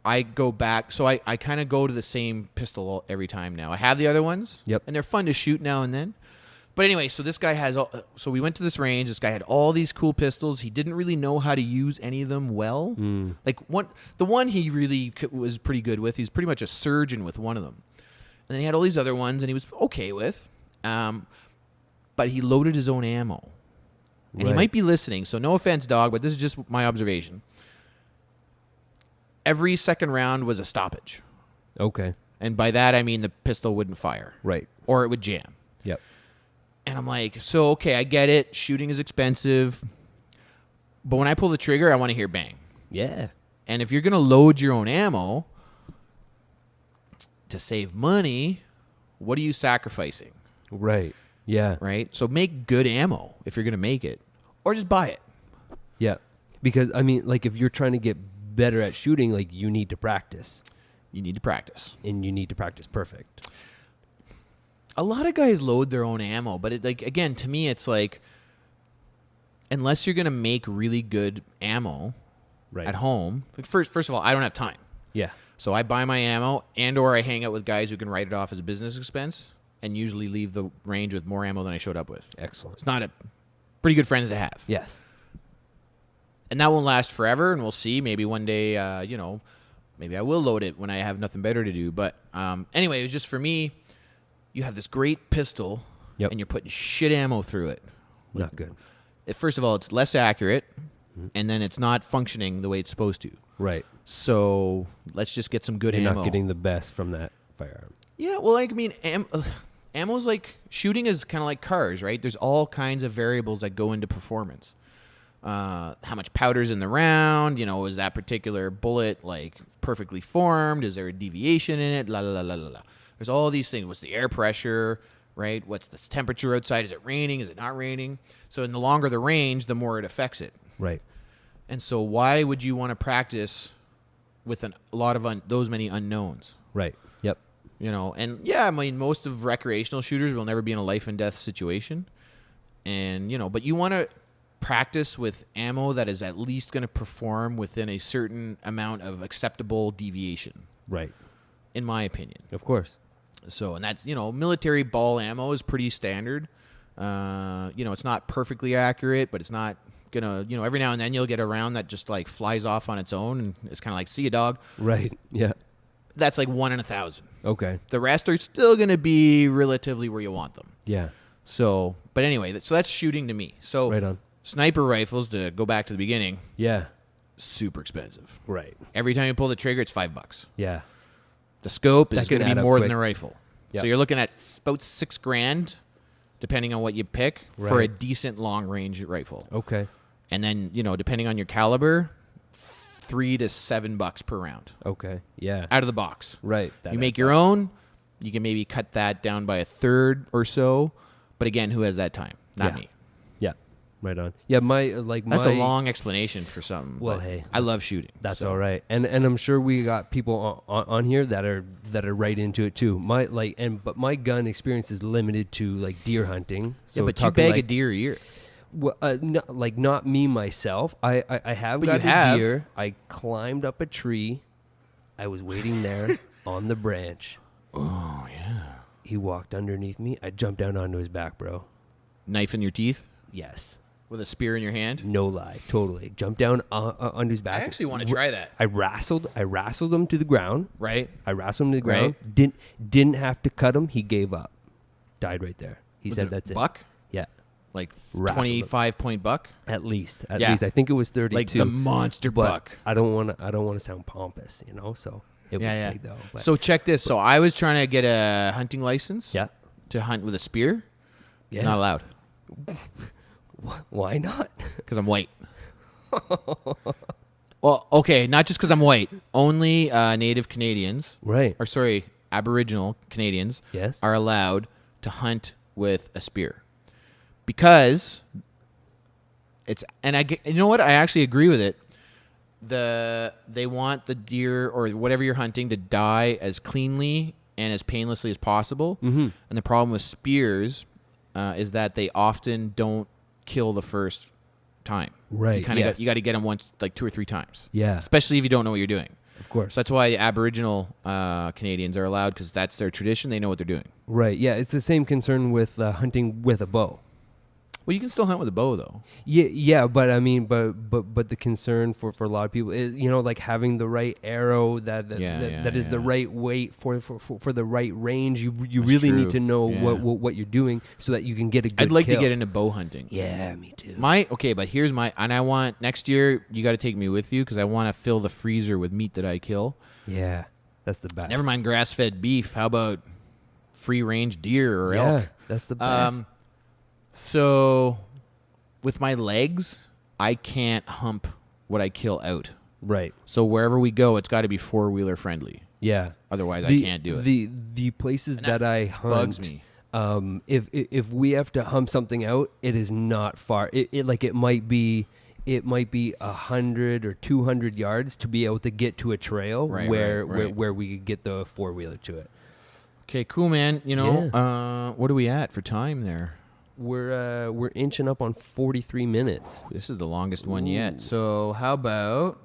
I go back, so I kind of go to the same pistol every time now. I have the other ones, and they're fun to shoot now and then. But anyway, so this guy has, so we went to this range. This guy had all these cool pistols. He didn't really know how to use any of them well. Like the one he really was pretty good with. He's pretty much a surgeon with one of them. And then he had all these other ones, and he was okay with. But he loaded his own ammo. And he might be listening, so no offense, dog, but this is just my observation. Every second round was a stoppage. Okay. And by that, I mean the pistol wouldn't fire. Right. Or it would jam. Yep. And I'm like, so, okay, I get it. Shooting is expensive. But when I pull the trigger, I want to hear bang. Yeah. And if you're going to load your own ammo to save money, what are you sacrificing? Right. Yeah. Right? So make good ammo if you're going to make it. Or just buy it. Yeah. Because, I mean, like, if you're trying to get better at shooting, like, you need to practice. You need to practice. And you need to practice perfect. A lot of guys load their own ammo, but again, to me, it's like, unless you're going to make really good ammo at home, like first of all, I don't have time. Yeah. So I buy my ammo or I hang out with guys who can write it off as a business expense and usually leave the range with more ammo than I showed up with. Excellent. It's not pretty good friends to have. Yes. And that won't last forever, and we'll see. Maybe one day, maybe I will load it when I have nothing better to do. But anyway, it was just for me. You have this great pistol, and you're putting shit ammo through it. Not good. First of all, it's less accurate, and then it's not functioning the way it's supposed to. Right. So let's just get some good ammo. You're not getting the best from that firearm. Yeah, well, I mean, ammo's like, shooting is kind of like cars, right? There's all kinds of variables that go into performance. How much powder's in the round? Is that particular bullet like perfectly formed? Is there a deviation in it? La la la la la. There's all these things. What's the air pressure, right? What's the temperature outside? Is it raining? Is it not raining? So the longer the range, the more it affects it. Right. And so why would you want to practice with a lot of those many unknowns? Right. Yep. And yeah, I mean, most of recreational shooters will never be in a life and death situation. And, but you want to practice with ammo that is at least going to perform within a certain amount of acceptable deviation. Right. In my opinion. Of course. So, and that's, military ball ammo is pretty standard. It's not perfectly accurate, but it's not going to, every now and then you'll get a round that just like flies off on its own and it's kind of like, see ya, dog. Right. Yeah. that's like 1 in 1,000. Okay. The rest are still going to be relatively where you want them. Yeah. So, but anyway, so that's shooting to me. So Right on. sniper rifles, to go back to the beginning, Yeah. super expensive. Right. Every time you pull the trigger, it's $5. Yeah. The scope is That can going to add be up more quick. than the rifle. Yep. So you're looking at about $6,000, depending on what you pick, for a Right. decent long range rifle. Okay. And then, depending on your caliber, $3 to $7 per round Okay. Yeah. out of the box. Right. You make your own, you can maybe cut that down by a third or so. But again, who has that time? Not Yeah. me. Yeah. Right on. Yeah. That's a long explanation for something. Well, but hey, I love shooting. That's so. all right, and I'm sure we got people on here that are right into it too. But my gun experience is limited to like deer hunting. So Yeah, but you talking bag like, a deer a year. Well, not me myself. I have But got you a have. deer. I climbed up a tree. I was waiting there on the branch. Oh, yeah. He walked underneath me. I jumped down onto his back, bro. Knife in your teeth Yes. with a spear in your hand. No lie. Totally. Jumped down onto his back. I actually want to try that. I wrestled him to the ground. Right? I wrestled him to the ground. Right. Didn't have to cut him. He gave up. Died right there. He Was said it a that's it. buck? Yeah. Like Wrestled him. 25-point buck? At least. Yeah. I think it was 32. Like the monster but buck. I don't want to sound pompous, So it was Yeah. big though. But So check this. So I was trying to get a hunting license yeah. to hunt with a spear. Yeah. Not allowed Why not? because I'm white. Well, okay, not just because I'm white. Only Native Canadians, Right. or sorry, Aboriginal Canadians, Yes. are allowed to hunt with a spear because it's. And you know what? I actually agree with it. They want the deer or whatever you're hunting to die as cleanly and as painlessly as possible. Mm-hmm. And the problem with spears is that they often don't kill the first time. Right. You kind of you got to get them once, like 2 or 3 times. Yeah. Especially if you don't know what you're doing. Of course. So that's why Aboriginal Canadians are allowed, because that's their tradition. They know what they're doing. Right. Yeah. It's the same concern with hunting with a bow. Well, you can still hunt with a bow, though. Yeah, but I mean, but the concern for a lot of people is, like having the right arrow that is the right weight for the right range. You really true. need to know Yeah. what you're doing so that you can get a good I'd like kill. to get into bow hunting. Yeah, me too. But here's and I want next year you got to take me with you because I want to fill the freezer with meat that I kill. Yeah, that's the best. Never mind grass-fed beef. How about free-range deer or elk? That's the best. So with my legs, I can't hump what I kill out. Right. So wherever we go, it's got to be 4-wheeler friendly. Yeah. Otherwise, I can't do it. The places And that I hunt bugs me. If we have to hump something out, it is not far. It might be 100 or 200 yards to be able to get to a trail Right. where we could get the 4-wheeler to it. Okay, cool, man. What are we at for time there? We're inching up on 43 minutes. This is the longest one yet. So how about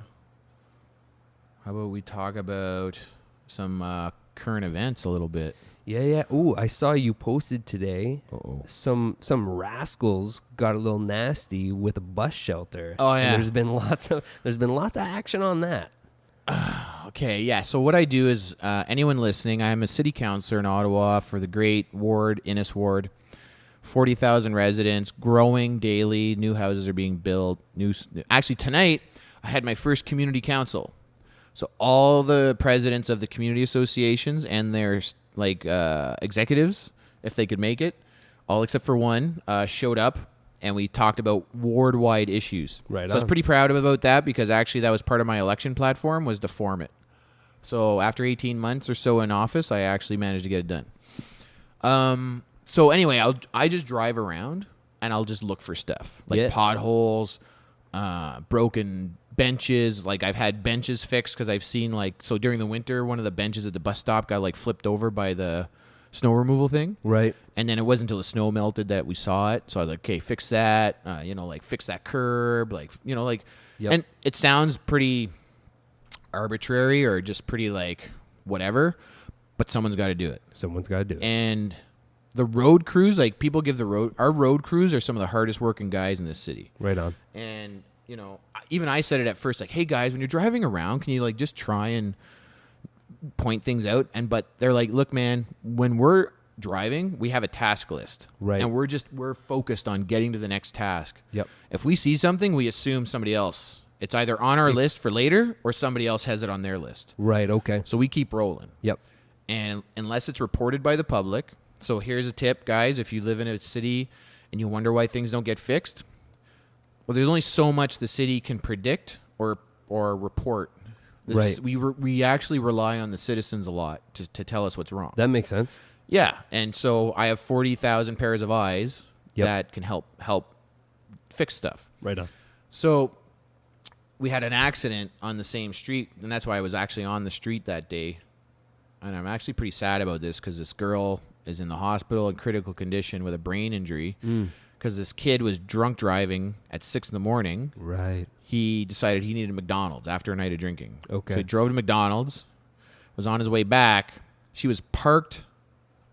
we talk about some current events a little bit? Yeah. Ooh, I saw you posted today. Uh-oh. Some rascals got a little nasty with a bus shelter. Oh, And yeah. there's been lots of action on that. Okay, yeah. So what I do is, anyone listening, I'm a city councillor in Ottawa for the great ward, Innis Ward. 40,000 residents, growing daily. New houses are being built. Actually, tonight I had my first community council. So all the presidents of the community associations and their executives, if they could make it, all except for one, showed up, and we talked about ward-wide issues. Right So I was on. pretty proud about that because actually that was part of my election platform, was to form it. So after 18 months or so in office, I actually managed to get it done. So anyway, I just drive around and I'll just look for stuff like potholes, broken benches. Like I've had benches fixed because I've seen during the winter, one of the benches at the bus stop got flipped over by the snow removal thing. Right. And then it wasn't until the snow melted that we saw it. So I was like, okay, fix that. Fix that curb. Yep. And it sounds pretty arbitrary or just pretty whatever, but someone's got to do it. Someone's got to do it. And the road crews, people give our road crews are some of the hardest working guys in this city. Right on. And, even I said it at first, hey guys, when you're driving around, can you just try and point things out. But they're like, look, man, when we're driving, we have a task list. Right. And we're focused on getting to the next task. Yep. If we see something, we assume somebody else. It's either on our list for later or somebody else has it on their list. Right. Okay. So we keep rolling. Yep. And unless it's reported by the public. So here's a tip, guys. If you live in a city and you wonder why things don't get fixed, well, there's only so much the city can predict or report. Right. We actually rely on the citizens a lot to tell us what's wrong. That makes sense. Yeah. And so I have 40,000 pairs of eyes that can help fix stuff. Right on. So we had an accident on the same street, and that's why I was actually on the street that day. And I'm actually pretty sad about this because this girl is in the hospital in critical condition with a brain injury because this kid was drunk driving at 6 a.m. Right. He decided he needed McDonald's after a night of drinking. Okay. So he drove to McDonald's, was on his way back. She was parked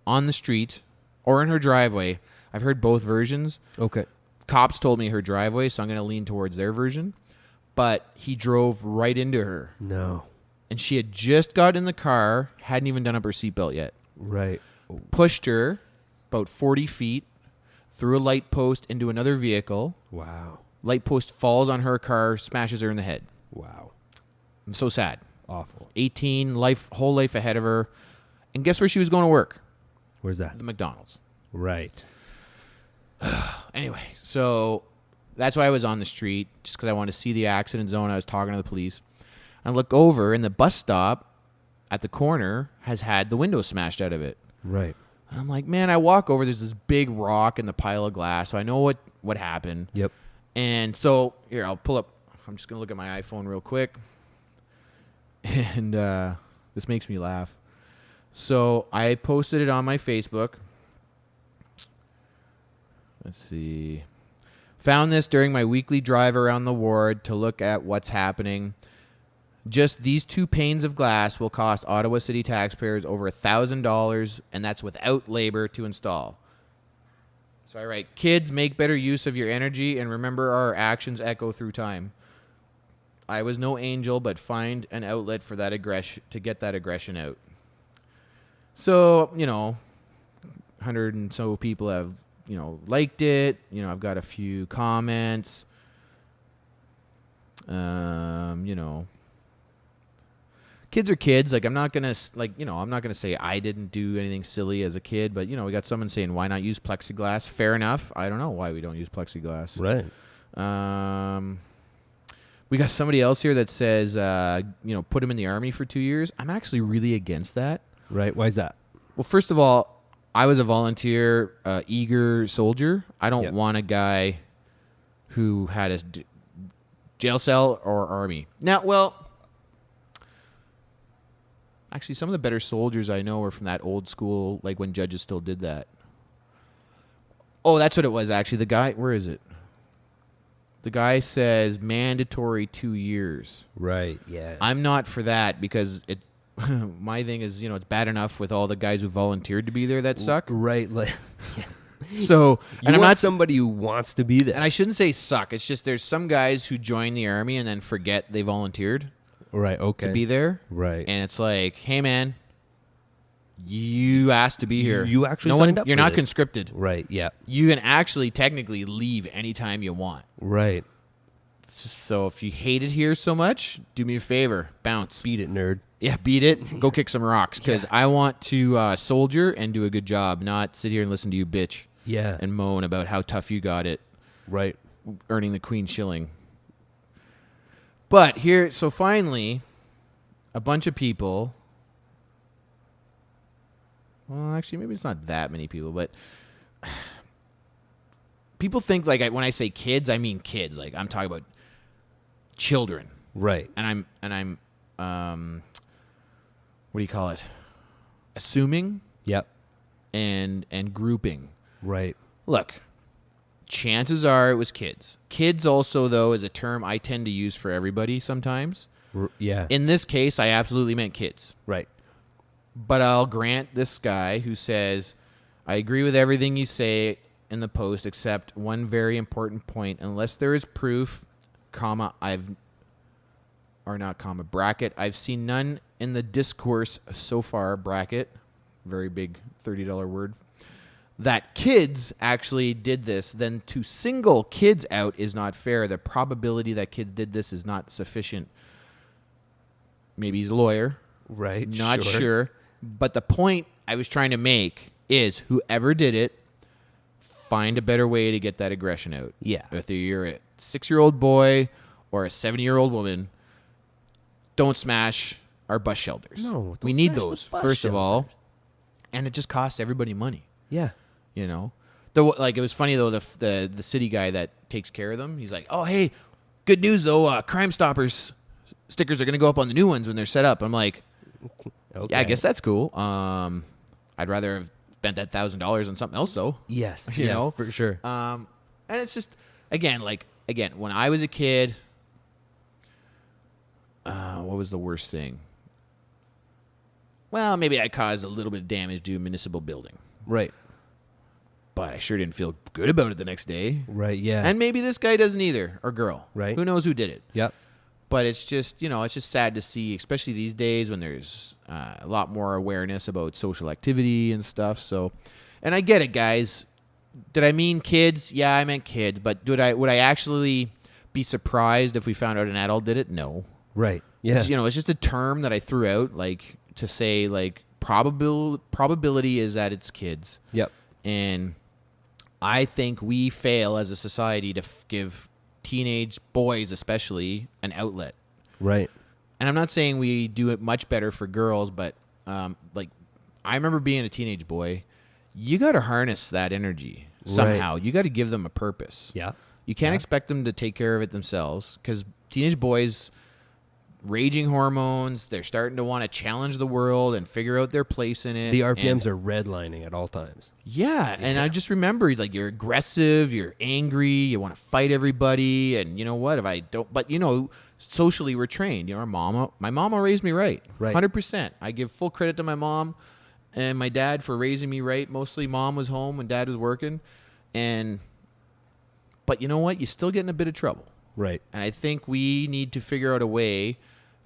on the street or in her driveway. I've heard both versions. Okay. Cops told me her driveway, so I'm going to lean towards their version. But he drove right into her. No. And she had just got in the car, hadn't even done up her seatbelt yet. Right. Pushed her about 40 feet through a light post into another vehicle. Wow. Light post falls on her car, smashes her in the head. Wow. I'm so sad. Awful. 18, whole life ahead of her. And guess where she was going to work? Where's that? The McDonald's. Right. Anyway, so that's why I was on the street, just because I wanted to see the accident zone. I was talking to the police. I look over, and the bus stop at the corner has had the window smashed out of it. Right. And I'm like, man, I walk over. There's this big rock in the pile of glass, so I know what happened. Yep. And so, here, I'll pull up. I'm just going to look at my iPhone real quick. And this makes me laugh. So I posted it on my Facebook. Let's see. Found this during my weekly drive around the ward to look at what's happening. Just these 2 panes of glass will cost Ottawa City taxpayers over $1,000, and that's without labor to install. So I write, kids, make better use of your energy, and remember our actions echo through time. I was no angel, but find an outlet for that aggression to get that aggression out. So, 100 and so people have, liked it. I've got a few comments. Kids are kids. Like, I'm not going to say I didn't do anything silly as a kid, but, we got someone saying, why not use plexiglass? Fair enough. I don't know why we don't use plexiglass. Right. We got somebody else here that says, put him in the army for 2 years. I'm actually really against that. Right. Why is that? Well, first of all, I was a volunteer, eager soldier. I don't want a guy who had a jail cell or army. Now, actually, some of the better soldiers I know are from that old school, like when judges still did that. Oh, that's what it was, actually. The guy, where is it? The guy says mandatory 2 years. Right, yeah. I'm not for that because my thing is, it's bad enough with all the guys who volunteered to be there that suck. Right. So, and I'm not somebody who wants to be there. And I shouldn't say suck. It's just there's some guys who join the army and then forget they volunteered. Right, okay. To be there. Right. And it's like, hey, man, you asked to be here. You actually signed up You're for not this. conscripted. Right, yeah. You can actually technically leave anytime you want. Right. So if you hate it here so much, do me a favor. Bounce. Beat it, nerd. Yeah, beat it. Go kick some rocks because I want to soldier and do a good job, not sit here and listen to you bitch. Yeah. And moan about how tough you got it. Right. Earning the Queen shilling. But here, so finally, a bunch of people. Well, actually, maybe it's not that many people, but people think like when I say kids, I mean kids. Like I'm talking about children. Right. And I'm what do you call it? Assuming. Yep. And grouping. Right. Look, chances are it was kids. Kids also, though, is a term I tend to use for everybody sometimes. Yeah. In this case, I absolutely meant kids. Right. But I'll grant this guy who says, I agree with everything you say in the post except one very important point. Unless there is proof, bracket, I've seen none in the discourse so far bracket, very big $30 word, that kids actually did this, then to single kids out is not fair. The probability that kids did this is not sufficient. Maybe he's a lawyer. Right. Not sure. But the point I was trying to make is whoever did it, find a better way to get that aggression out. Yeah. Whether you're a 6-year-old boy or a 70-year-old woman, don't smash our bus shelters. No, we don't need smash those, the bus first of all. shelters. And it just costs everybody money. Yeah. You know? Though, like, it was funny, though, the city guy that takes care of them, he's like, oh, hey, good news, though, Crime Stoppers stickers are going to go up on the new ones when they're set up. I'm like, Okay. yeah, I guess that's cool. I'd rather have spent that $1,000 on something else, though. Yes. You know? for sure. And it's just, again, when I was a kid, what was the worst thing? Well, maybe I caused a little bit of damage to a municipal building. Right. But I sure didn't feel good about it the next day. Right. Yeah. And maybe this guy doesn't either, or girl. Right. Who knows who did it? Yep. But it's just, it's just sad to see, especially these days when there's a lot more awareness about social activity and stuff. So, and I get it, guys. Did I mean kids? Yeah, I meant kids. But would I actually be surprised if we found out an adult did it? No. Right. Yeah. It's just a term that I threw out, like, to say, like, probability is that it's kids. Yep. And I think we fail as a society to give teenage boys especially an outlet. Right. And I'm not saying we do it much better for girls, but like, I remember being a teenage boy. You got to harness that energy somehow. You got to give them a purpose. Yeah. You can't expect them to take care of it themselves, because teenage boys, raging hormones, they're starting to want to challenge the world and figure out their place in it. The RPMs are redlining at all times. Yeah, and I just remember, like, you're aggressive, you're angry, you want to fight everybody, and you know what? If I don't, but socially we're trained. My mama raised me right, 100%. I give full credit to my mom and my dad for raising me right. Mostly, mom was home when dad was working, but you know what? You still get in a bit of trouble, Right. and I think we need to figure out a way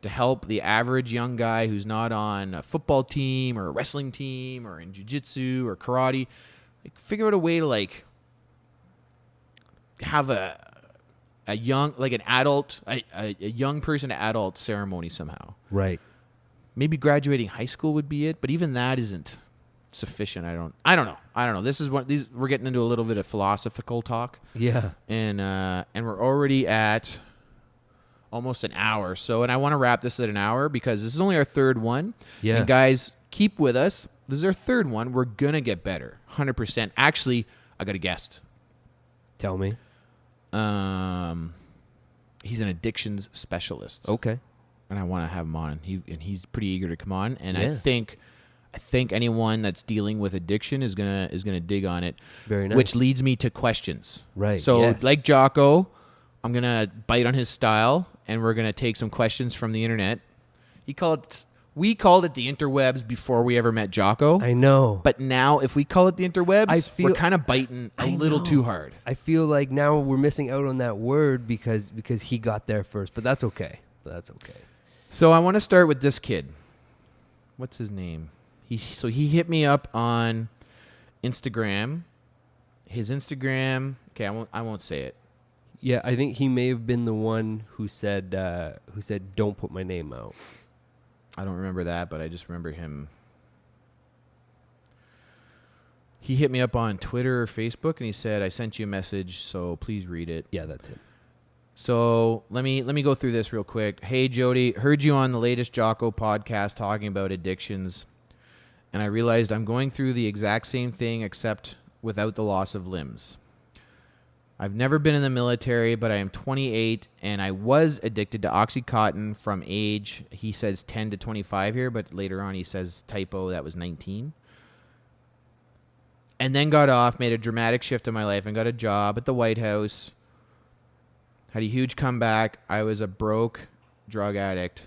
to help the average young guy who's not on a football team or a wrestling team or in jiu-jitsu or karate, figure out a way to, like, have a young, like, an adult, a young person to adult ceremony somehow. Right. Maybe graduating high school would be it, but even that isn't sufficient. I don't know. This is we're getting into a little bit of philosophical talk. Yeah. And we're already at almost an hour. So, and I want to wrap this at an hour because this is only our third one. Yeah. And guys, keep with us. This is our third one. We're going to get better. 100%. Actually, I got a guest. Tell me. He's an addictions specialist. Okay. And I want to have him on. He's pretty eager to come on. And Yeah. I think anyone that's dealing with addiction is gonna dig on it. Very nice. Which leads me to questions. Right. So, yes. like Jocko, I'm gonna bite on his style, and we're gonna take some questions from the internet. We called it the interwebs before we ever met Jocko. I know. But now, if we call it the interwebs, we're kind of biting a little too hard. I feel like now we're missing out on that word because he got there first, but that's okay. So I want to start with this kid. What's his name? He hit me up on Instagram. His Instagram. Okay, I won't say it. Yeah, I think he may have been the one who said don't put my name out. I don't remember that, but I just remember him. He hit me up on Twitter or Facebook, and he said, "I sent you a message, so please read it." Yeah, that's it. So let me go through this real quick. Hey, Jody, heard you on the latest Jocko podcast talking about addictions, and I realized I'm going through the exact same thing except without the loss of limbs. I've never been in the military, but I am 28, and I was addicted to Oxycontin from age, he says 10 to 25 here, but later on he says typo, that was 19. And then got off, made a dramatic shift in my life, and got a job at the White House. Had a huge comeback. I was a broke drug addict.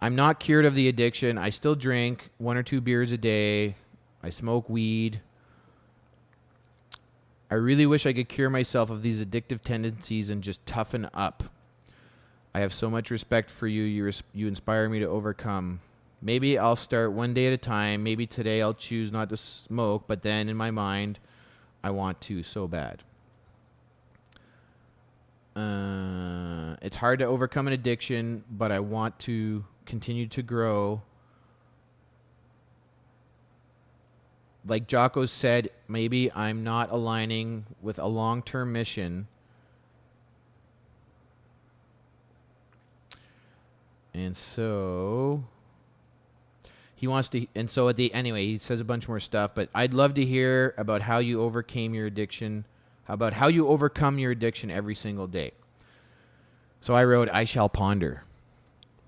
I'm not cured of the addiction. I still drink 1 or 2 beers a day. I smoke weed. I really wish I could cure myself of these addictive tendencies and just toughen up. I have so much respect for you. You inspire me to overcome. Maybe I'll start one day at a time. Maybe today I'll choose not to smoke, but then in my mind, I want to so bad. It's hard to overcome an addiction, but I want to continue to grow. Like Jocko said, maybe I'm not aligning with a long-term mission. And so he wants to, and so anyway, he says a bunch more stuff, but I'd love to hear about how you overcame your addiction. How about how you overcome your addiction every single day? So I wrote, I shall ponder.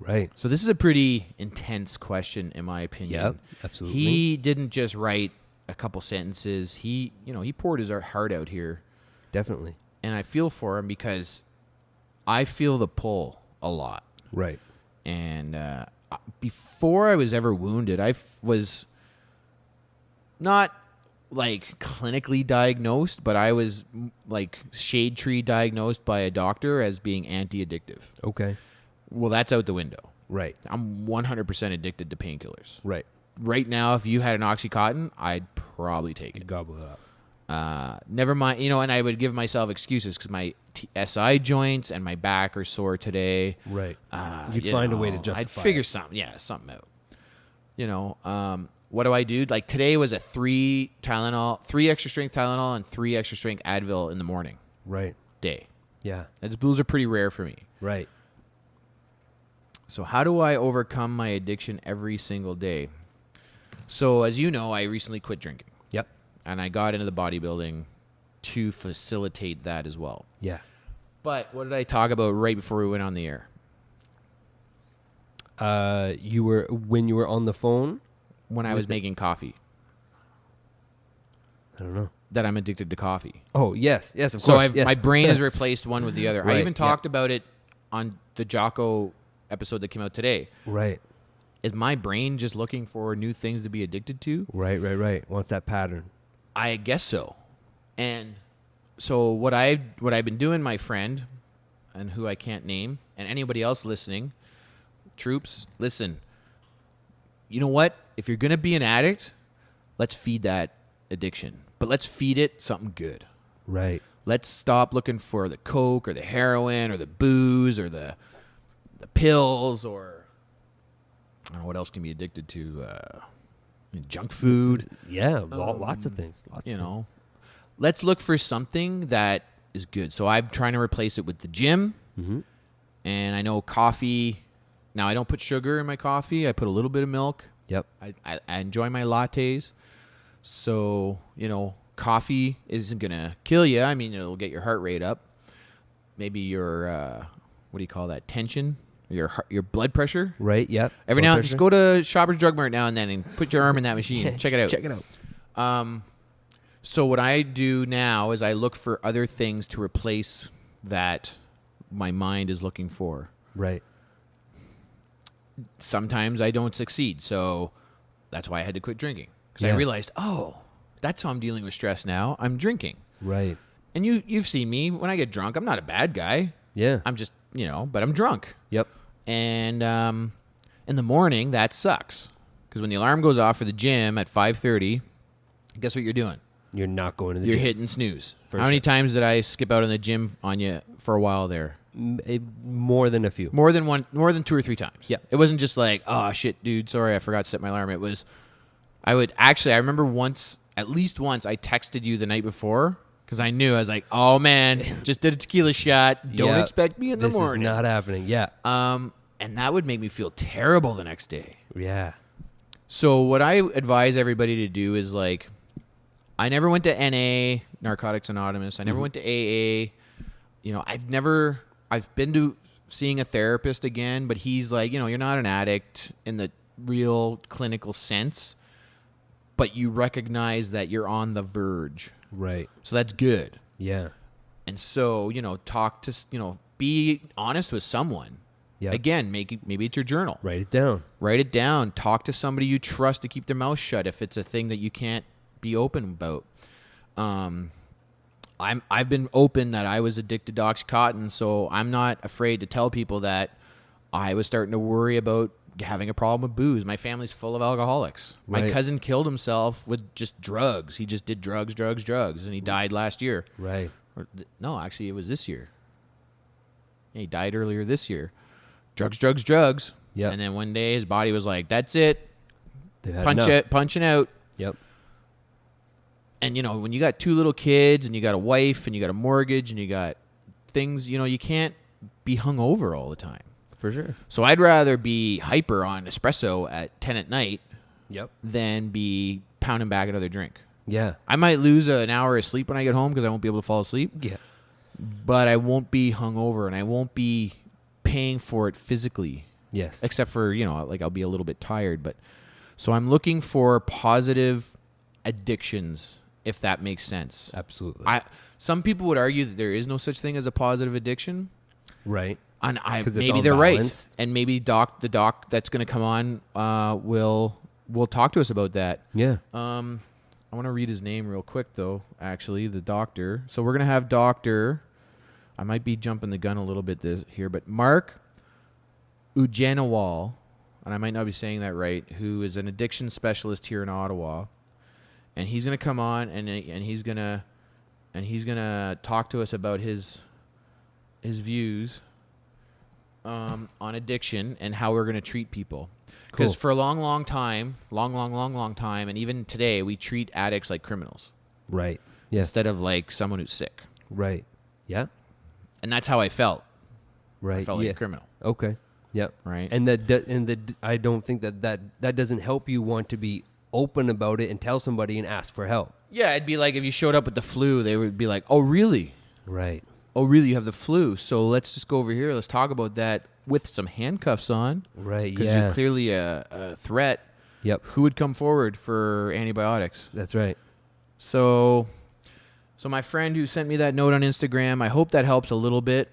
Right. So this is a pretty intense question, in my opinion. Yep, absolutely. He didn't just write a couple sentences. He poured his heart out here. Definitely. And I feel for him because I feel the pull a lot. Right. And before I was ever wounded, I was not like clinically diagnosed, but I was like shade tree diagnosed by a doctor as being anti-addictive. Okay. Well, that's out the window. Right. I'm 100% addicted to painkillers. Right. Right now, if you had an Oxycontin, I'd probably take it. Gobble it up. Never mind, and I would give myself excuses because my SI joints and my back are sore today. Right. You'd find a way to justify I'd figure it. something out. What do I do? Like today was a 3 extra strength Tylenol and 3 extra strength Advil in the morning Right. day. Yeah. Those are pretty rare for me. Right. So how do I overcome my addiction every single day? So as you know, I recently quit drinking. Yep. And I got into the bodybuilding to facilitate that as well. Yeah. But what did I talk about right before we went on the air? When you were on the phone? When I was making coffee. I don't know. That I'm addicted to coffee. Oh, yes. Yes, of So course. my brain has replaced one with the other. Right, I even talked about it on the Jocko episode that came out today. Right. Is my brain just looking for new things to be addicted to? Right. Wants that pattern. I guess so. And so what I've been doing, my friend, and who I can't name, and anybody else listening, troops, listen. You know what? If you're going to be an addict, let's feed that addiction. But let's feed it something good. Right. Let's stop looking for the coke or the heroin or the booze or the pills or I don't know what else can be addicted to. Junk food. Yeah, lots of things. Let's look for something that is good. So I'm trying to replace it with the gym. Mm-hmm. And I know coffee. Now, I don't put sugar in my coffee. I put a little bit of milk. Yep. I enjoy my lattes. So, coffee isn't going to kill you. I mean, it'll get your heart rate up. Maybe your, what do you call that, tension? Your blood pressure? Right, yep. Every now and then, just go to Shoppers Drug Mart now and then and put your arm in that machine. Check it out. Check it out. So what I do now is I look for other things to replace that my mind is looking for. Right. Sometimes I don't succeed, so that's why I had to quit drinking. Because I Yeah. realized, that's how I'm dealing with stress now. I'm drinking. Right. And you've seen me. When I get drunk, I'm not a bad guy. Yeah. I'm just, but I'm drunk. Yep. And in the morning, that sucks. Because when the alarm goes off for the gym at 5:30, guess what you're doing? You're not going to the You're gym. hitting snooze. For How many sure. times did I skip out on the gym on you for a while there? More than a few. More than 2 or 3 times. Yeah. It wasn't just like, oh shit, dude, sorry, I forgot to set my alarm. It was, I remember at least once, I texted you the night before because I knew, I was like, oh man, just did a tequila shot. Don't Yeah. expect me in the morning. This is not happening. Yeah. And that would make me feel terrible the next day. Yeah. So what I advise everybody to do is like, I never went to NA, Narcotics Anonymous. I never went to AA. I've been to seeing a therapist again, but he's like, you're not an addict in the real clinical sense, but you recognize that you're on the verge. Right. So that's good. Yeah. And so, talk to, be honest with someone. Yeah. Again, maybe it's your journal. Write it down. Write it down. Talk to somebody you trust to keep their mouth shut if it's a thing that you can't be open about. I've been open that I was addicted to OxyContin, so I'm not afraid to tell people that I was starting to worry about having a problem with booze. My family's full of alcoholics. My Right. cousin killed himself with just drugs. He just did drugs, and he died last year. Right. No, actually, it was this year. Yeah, he died earlier this year. Drugs. Yep. And then one day his body was like, "That's it, They've had enough. punching out." Yep. And, when you got 2 little kids and you got a wife and you got a mortgage and you got things, you can't be hungover all the time. For sure. So I'd rather be hyper on espresso at 10 at night Yep. than be pounding back another drink. Yeah. I might lose an hour of sleep when I get home because I won't be able to fall asleep, Yeah. but I won't be hungover and I won't be paying for it physically, Yes. except for, I'll be a little bit tired. But so I'm looking for positive addictions, if that makes sense. Absolutely. Some people would argue that there is no such thing as a positive addiction. Right. And 'Cause it's maybe all they're balanced. right, and maybe the doc that's going to come on will talk to us about that. Yeah. I want to read his name real quick, though. Actually, the doctor. So we're going to have Doctor. I might be jumping the gun a little bit here, but Mark Ujanawal, and I might not be saying that right, who is an addiction specialist here in Ottawa, and he's going to come on and he's going to talk to us about his views on addiction and how we're going to treat people. Because Cool. for a long time, and even today, we treat addicts like criminals Right. Yes. instead of like someone who's sick. Right. Yeah. And that's how I felt. Right. I felt like a criminal, Okay. Yep. right? And I don't think that doesn't help you want to be open about it and tell somebody and ask for help. Yeah, it'd be like if you showed up with the flu, they would be like, "Oh, really? Right. Oh, really? You have the flu? So let's just go over here. Let's talk about that with some handcuffs on, Right. because Yeah. you're clearly a threat." Yep. Who would come forward for antibiotics? That's right. So my friend who sent me that note on Instagram, I hope that helps a little bit.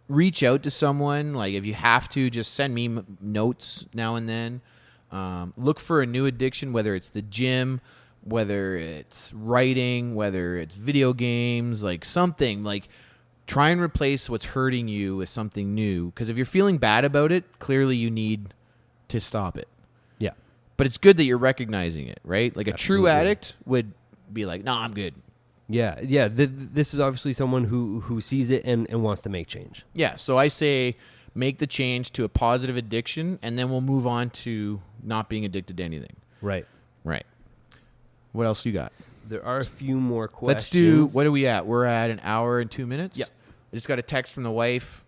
Reach out to someone. Like, if you have to, just send me notes now and then. Look for a new addiction, whether it's the gym, whether it's writing, whether it's video games, like something. Like, try and replace what's hurting you with something new. Because if you're feeling bad about it, clearly you need to stop it. Yeah. But it's good that you're recognizing it, right? Like a true Absolutely. addict would be like, "No, I'm good." Yeah. Yeah. This is obviously someone who sees it and wants to make change. Yeah, so I say make the change to a positive addiction, and then we'll move on to not being addicted to anything. Right. Right. What else you got? There are a few more questions. Let's do, what are we at? We're at an hour and 2 minutes? Yep. I just got a text from the wife,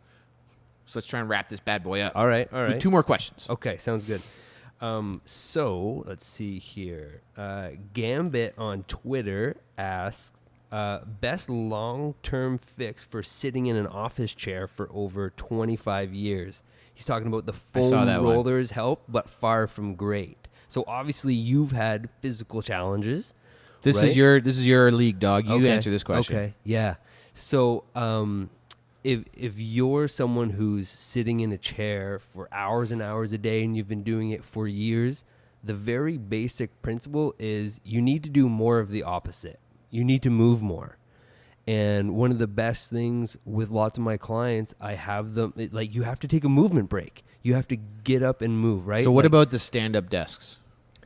so let's try and wrap this bad boy up. All right. All Do right. 2 more questions. Okay, sounds good. So let's see here. Gambit on Twitter asks, best long-term fix for sitting in an office chair for over 25 years. He's talking about the I saw foam that one. rollers help, but far from great. So obviously you've had physical challenges. This right? is your league, dog. You Okay, answer this question. Okay, yeah. So if you're someone who's sitting in a chair for hours and hours a day and you've been doing it for years, the very basic principle is you need to do more of the opposite. You need to move more. And one of the best things with lots of my clients, I have them, like, you have to take a movement break. You have to get up and move, right? So what Like, about the stand-up desks?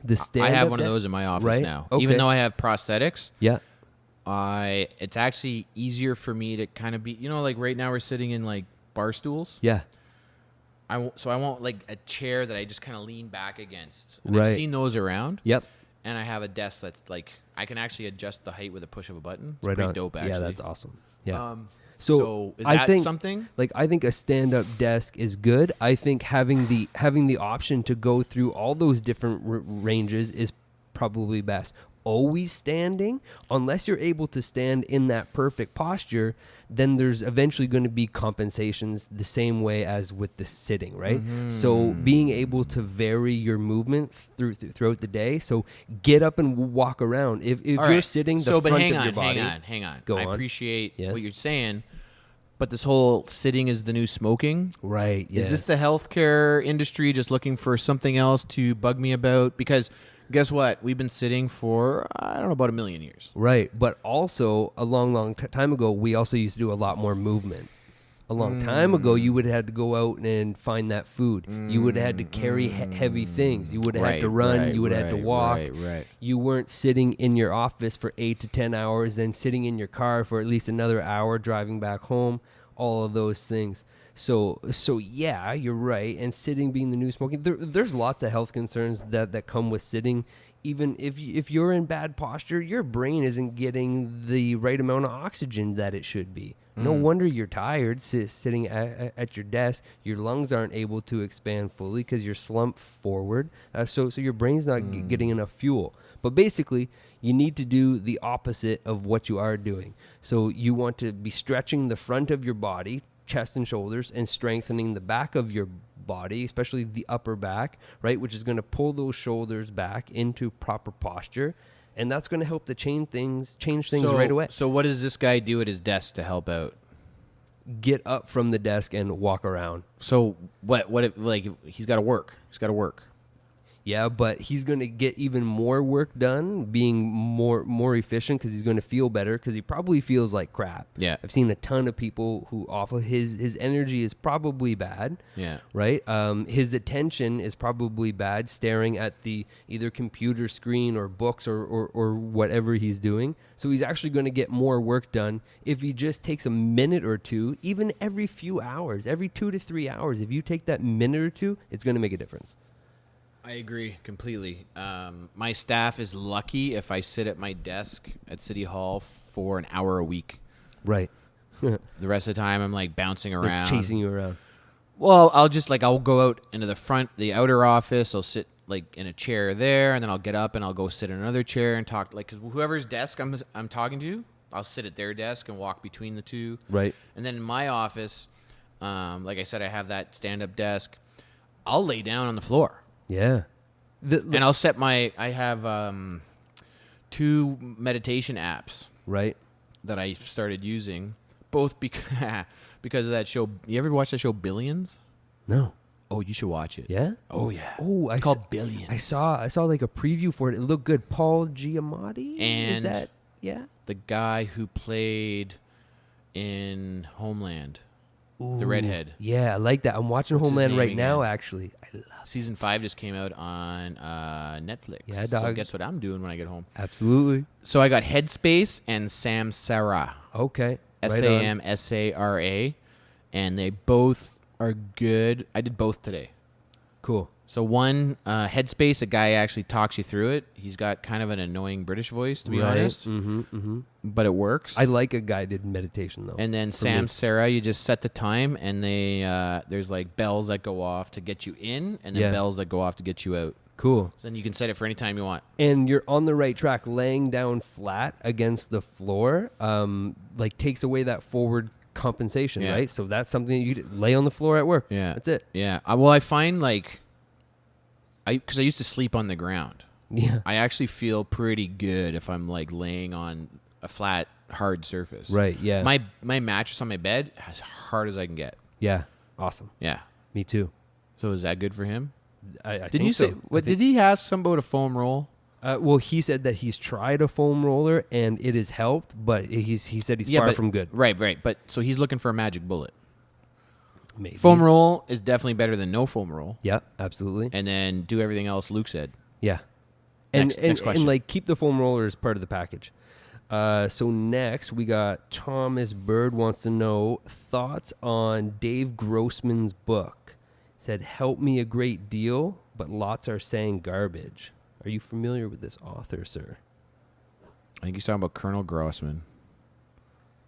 the stand? I have one of those in my office right? now. Okay. Even though I have prosthetics, Yeah. it's actually easier for me to kind of be, like right now we're sitting in like bar stools. Yeah. So I want like a chair that I just kind of lean back against. And Right. I've seen those around. Yep. And I have a desk that's like I can actually adjust the height with a push of a button. It's Right pretty on. dope, actually. Yeah, that's awesome. Yeah. So is I that think, something? Like, I think a stand-up desk is good. I think having the option to go through all those different ranges is probably best. Always standing, unless you're able to stand in that perfect posture, then there's eventually going to be compensations the same way as with the sitting, right? So being able to vary your movement throughout the day. So get up and walk around. If All you're right. sitting the So, but front hang of on, your body. hang on. Go I on. appreciate Yes. what you're saying, but this whole sitting is the new smoking. Right. Is this the healthcare industry just looking for something else to bug me about? Because guess what? We've been sitting for, I don't know, about 1 million years. Right. But also, a long time ago, we also used to do a lot more movement. A long time ago, you would have had to go out and find that food. You would have had to carry heavy things. You would have had to run. You would have had to walk. Right. You weren't sitting in your office for 8 to 10 hours, then sitting in your car for at least another hour, driving back home, all of those things. So yeah, you're right. And sitting being the new smoking, there's lots of health concerns that come with sitting. Even if you're in bad posture, your brain isn't getting the right amount of oxygen that it should be. No wonder you're tired sitting at your desk. Your lungs aren't able to expand fully because you're slumped forward. So your brain's not getting enough fuel. But basically, you need to do the opposite of what you are doing. So you want to be stretching the front of your body, chest and shoulders, and strengthening the back of your body, especially the upper back, right, which is going to pull those shoulders back into proper posture. And that's going to help to change things right away. So what does this guy do at his desk to help out? Get up from the desk and walk around. So what if, like, he's got to work. He's got to work. Yeah, but he's going to get even more work done, being more efficient because he's going to feel better because he probably feels like crap. Yeah. I've seen a ton of people who his energy is probably bad. Yeah. Right? His attention is probably bad staring at the either computer screen or books or whatever he's doing. So he's actually going to get more work done if he just takes a minute or two, even every few hours, every 2 to 3 hours. If you take that minute or two, it's going to make a difference. I agree completely. My staff is lucky if I sit at my desk at City Hall for an hour a week. Right. The rest of the time, I'm like bouncing They're around. chasing you around. Well, I'll go out into the outer office. I'll sit like in a chair there, and then I'll get up and I'll go sit in another chair and talk. Like, 'cause whoever's desk I'm talking to, I'll sit at their desk and walk between the two. Right. And then in my office, like I said, I have that stand-up desk. I'll lay down on the floor. Yeah. And I'll set I have 2 meditation apps Right. that I started using, both because of that show. You ever watch that show Billions? No. Oh, you should watch it. Yeah? Oh, yeah. Oh, It's called Billions. I saw like a preview for it. It looked good. Paul Giamatti? And is that? Yeah. the guy who played in Homeland, the Ooh, redhead. Yeah, I like that. I'm watching What's his Homeland name right now, again? actually. I love Season 5 just came out on Netflix. Yeah, So dog. guess what I'm doing when I get home? Absolutely. So I got Headspace and Samsara. Okay. Right on. Samsara. And they both are good. I did both today. Cool. So one, Headspace, a guy actually talks you through it. He's got kind of an annoying British voice, to be honest. Mm-hmm, mm-hmm. But it works. I like a guided meditation, though. And then Samsara, you just set the time, and there's like bells that go off to get you in, and then bells that go off to get you out. Cool. So then you can set it for any time you want. And you're on the right track. Laying down flat against the floor like takes away that forward compensation, right? So that's something that you lay on the floor at work. Yeah. That's it. Yeah. Well, I find like, because I used to sleep on the ground. Yeah. I actually feel pretty good if I'm like laying on a flat, hard surface. Right, yeah. My mattress on my bed, as hard as I can get. Yeah. Awesome. Yeah. Me too. So is that good for him? I Did think you say, so. what, did he ask somebody about a foam roll? Well, he said that he's tried a foam roller and it has helped, but he said he's far from good. Right. But so he's looking for a magic bullet. Maybe. Foam roll is definitely better than no foam roll. Yeah, absolutely. And then do everything else Luke said. Yeah. Next And question. like keep the foam roller as part of the package. So next we got Thomas Bird wants to know thoughts on Dave Grossman's book. Said help me a great deal, but lots are saying garbage. Are you familiar with this author, sir? I think he's talking about Colonel Grossman.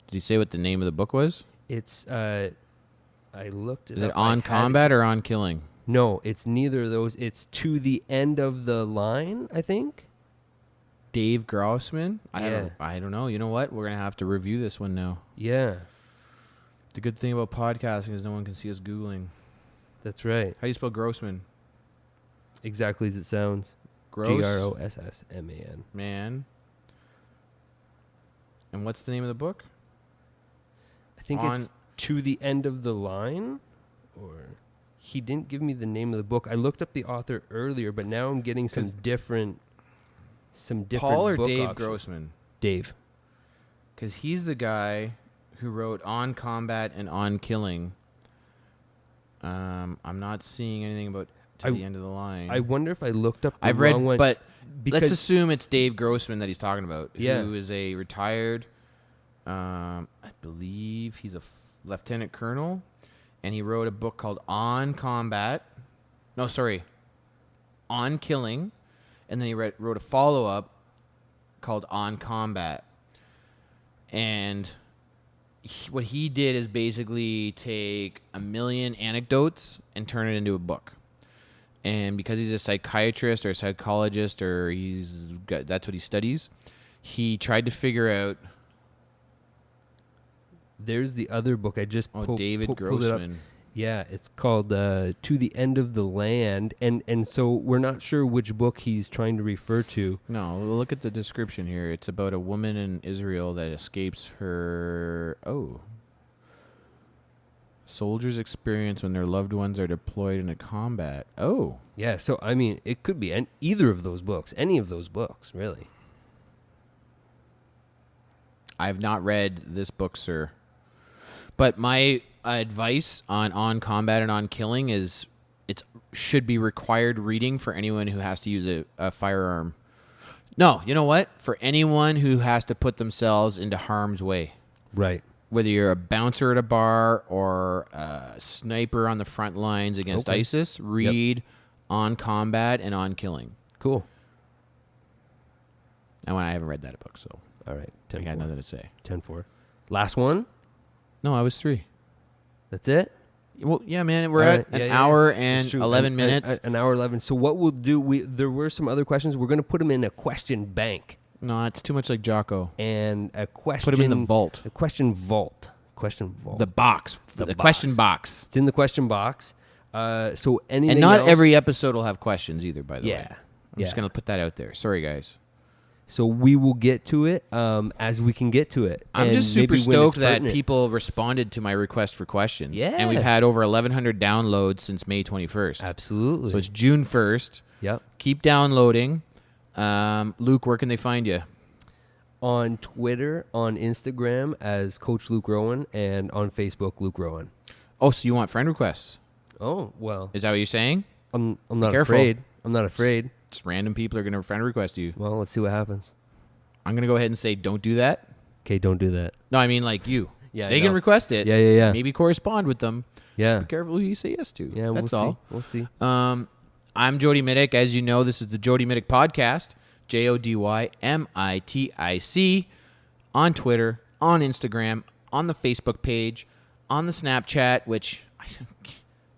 Did he say what the name of the book was? It's I looked it Is up. it On Combat or On Killing? No, it's neither of those. It's To the End of the Line, I think. Dave Grossman? Yeah. I don't know. You know what? We're going to have to review this one now. Yeah, The good thing about podcasting is no one can see us Googling. that's right. How do you spell Grossman? Exactly as it sounds. Gross? Grossman. Man. And what's the name of the book? I think it's To the End of the Line, or he didn't give me the name of the book. I looked up the author earlier, but now I'm getting some different some different Paul or book Dave options. Grossman? Dave. Because he's the guy who wrote On Combat and On Killing. I'm not seeing anything about To the End of the Line. I wonder if I looked up the I've read, wrong one. but because let's assume it's Dave Grossman that he's talking about, Yeah. who is a retired, I believe he's a lieutenant colonel, and he wrote a book called On Combat. No, sorry, On Killing, and then he wrote a follow-up called On Combat. And what he did is basically take 1 million anecdotes and turn it into a book. And because he's a psychiatrist or a psychologist, or that's what he studies, he tried to figure out. There's the other book I just David pulled it up. Grossman. Yeah, it's called To the End of the Land, and so we're not sure which book he's trying to refer to. No, look at the description here. It's about a woman in Israel that escapes her soldiers' experience when their loved ones are deployed in a combat. Oh. Yeah, so I mean, it could be either of those books, any of those books, really. I've not read this book, sir. But my advice on Combat and On Killing is it should be required reading for anyone who has to use a firearm. No, you know what? For anyone who has to put themselves into harm's way. Right. Whether you're a bouncer at a bar or a sniper on the front lines against ISIS, read On Combat and On Killing. Cool. And I haven't read that book, so All right. I got nothing to say. 10-4. Last one? No, I was 3. That's it? Well, yeah, man, we're All at right. an Yeah, hour That's and true. 11 minutes. An hour 11. So what we'll do, there were some other questions. We're going to put them in a question bank. No, it's too much like Jocko. And a question... Put him in the vault. A question vault. Question vault. The box. The box. question box. It's in the question box. So anything And not else- every episode will have questions either, by the way. Yeah. I'm just going to put that out there. Sorry, guys. So we will get to it as we can get to it. I'm And just super maybe when stoked it's that pertinent. people responded to my request for questions. Yeah. And we've had over 1,100 downloads since May 21st. Absolutely. So it's June 1st. Yep. Keep downloading. Luke, where can they find you? On Twitter, on Instagram as Coach Luke Rowan, and on Facebook, Luke Rowan. Oh, so you want friend requests? Oh, well. Is that what you're saying? I'm not careful. afraid. I'm not afraid. Just random people are going to friend request you. Well, let's see what happens. I'm going to go ahead and say don't do that. Okay, don't do that. No, I mean like you. Yeah, I they can know. request it. Yeah. Maybe correspond with them. Yeah. Just be careful who you say yes to. Yeah, That's we'll all. see. We'll see. I'm Jody Mitic. As you know, this is the Jody Mitic podcast. JodyMitic on Twitter, on Instagram, on the Facebook page, on the Snapchat, which I have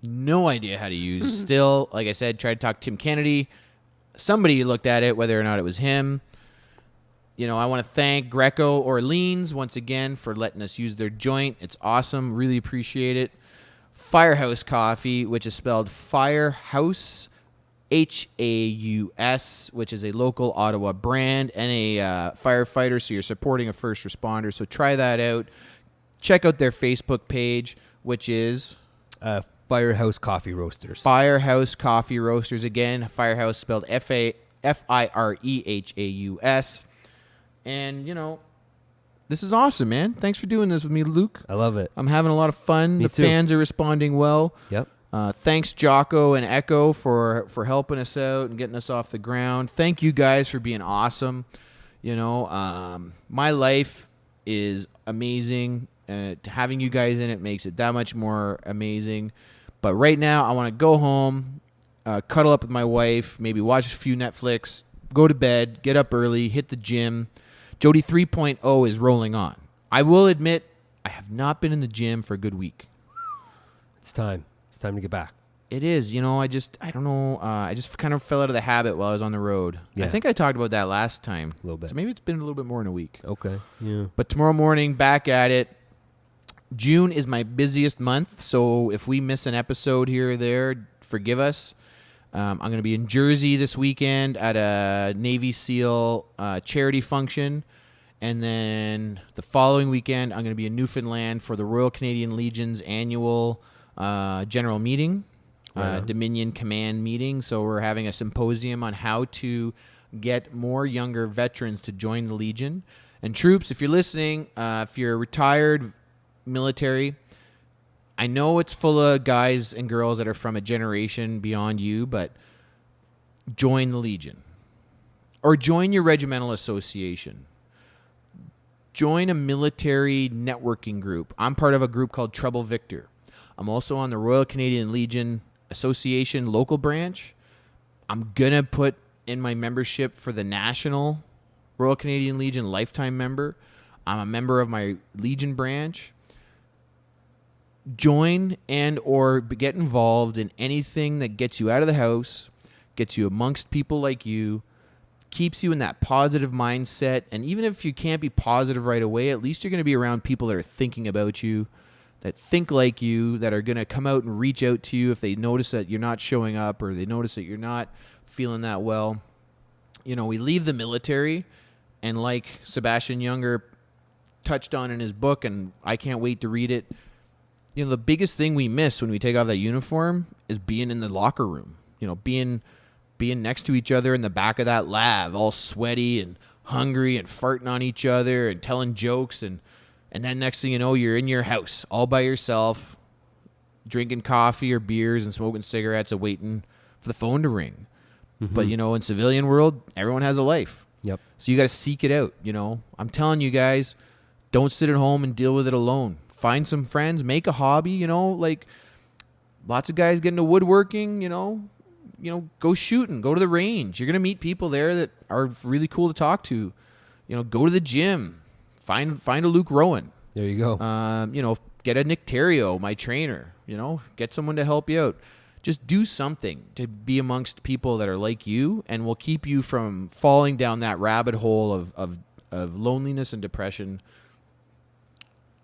no idea how to use. Still, like I said, tried to talk to Tim Kennedy. Somebody looked at it, whether or not it was him. You know, I want to thank Greco Orleans once again for letting us use their joint. It's awesome. Really appreciate it. Firehouse Coffee, which is spelled Firehouse, Haus, which is a local Ottawa brand and a firefighter, so you're supporting a first responder. So try that out. Check out their Facebook page, which is Firehouse Coffee Roasters. Firehouse Coffee Roasters. Again, Firehouse spelled Firehaus. And, you know, this is awesome, man. Thanks for doing this with me, Luke. I love it. I'm having a lot of fun. Me The too. fans are responding well. Yep. Thanks, Jocko and Echo, for helping us out and getting us off the ground. Thank you guys for being awesome. You know, my life is amazing. Having you guys in it makes it that much more amazing. But right now, I want to go home, cuddle up with my wife, maybe watch a few Netflix, go to bed, get up early, hit the gym. Jody 3.0 is rolling on. I will admit, I have not been in the gym for a good week. It's time. It's time to get back. It is. You know, I don't know. I just kind of fell out of the habit while I was on the road. Yeah. I think I talked about that last time. A little bit. So maybe it's been a little bit more in a week. Okay. Yeah. But tomorrow morning, back at it. June is my busiest month, so if we miss an episode here or there, forgive us. I'm going to be in Jersey this weekend at a Navy SEAL charity function. And then the following weekend, I'm going to be in Newfoundland for the Royal Canadian Legion's annual general meeting, Right on. Dominion Command meeting. So we're having a symposium on how to get more younger veterans to join the Legion. And troops, if you're listening, if you're retired military, I know it's full of guys and girls that are from a generation beyond you, but join the Legion. Or join your regimental association. Join a military networking group. I'm part of a group called Treble Victor. I'm also on the Royal Canadian Legion Association local branch. I'm going to put in my membership for the National Royal Canadian Legion lifetime member. I'm a member of my Legion branch. Join and or get involved in anything that gets you out of the house, gets you amongst people like you, keeps you in that positive mindset. And even if you can't be positive right away, at least you're going to be around people that are thinking about you, that think like you, that are going to come out and reach out to you if they notice that you're not showing up or they notice that you're not feeling that well. You know, we leave the military, and like Sebastian Younger touched on in his book, and I can't wait to read it, you know, the biggest thing we miss when we take off that uniform is being in the locker room. You know, being next to each other in the back of that lab, all sweaty and hungry and farting on each other and telling jokes. And then next thing you know, you're in your house all by yourself, drinking coffee or beers and smoking cigarettes and waiting for the phone to ring. Mm-hmm. But, you know, in civilian world, everyone has a life. Yep. So you got to seek it out, you know. I'm telling you guys, don't sit at home and deal with it alone. Find some friends, make a hobby, you know, like lots of guys get into woodworking, you know, go shooting, go to the range. You're going to meet people there that are really cool to talk to. You know, go to the gym, find a Luke Rowan. There you go. You know, get a Nick Terrio, my trainer, you know, get someone to help you out. Just do something to be amongst people that are like you and will keep you from falling down that rabbit hole of loneliness and depression.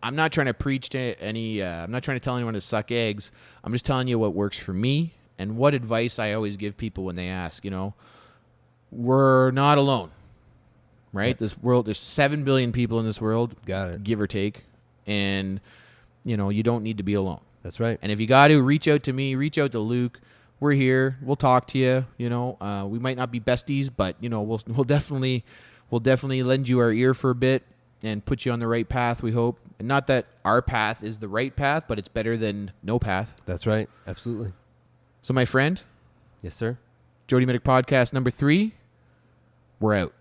I'm not trying to preach to any, I'm not trying to tell anyone to suck eggs. I'm just telling you what works for me and what advice I always give people when they ask, you know. We're not alone, right? Yep. This world, there's 7 billion people in this world. Got it. Give or take. And, you know, you don't need to be alone. That's right. And if you got to, reach out to me, reach out to Luke. We're here. We'll talk to you. You know, we might not be besties, but, you know, we'll definitely lend you our ear for a bit and put you on the right path, we hope. And not that our path is the right path, but it's better than no path. That's right. Absolutely. So, my friend. Yes, sir. Jody Mitic Podcast number 3. We're out.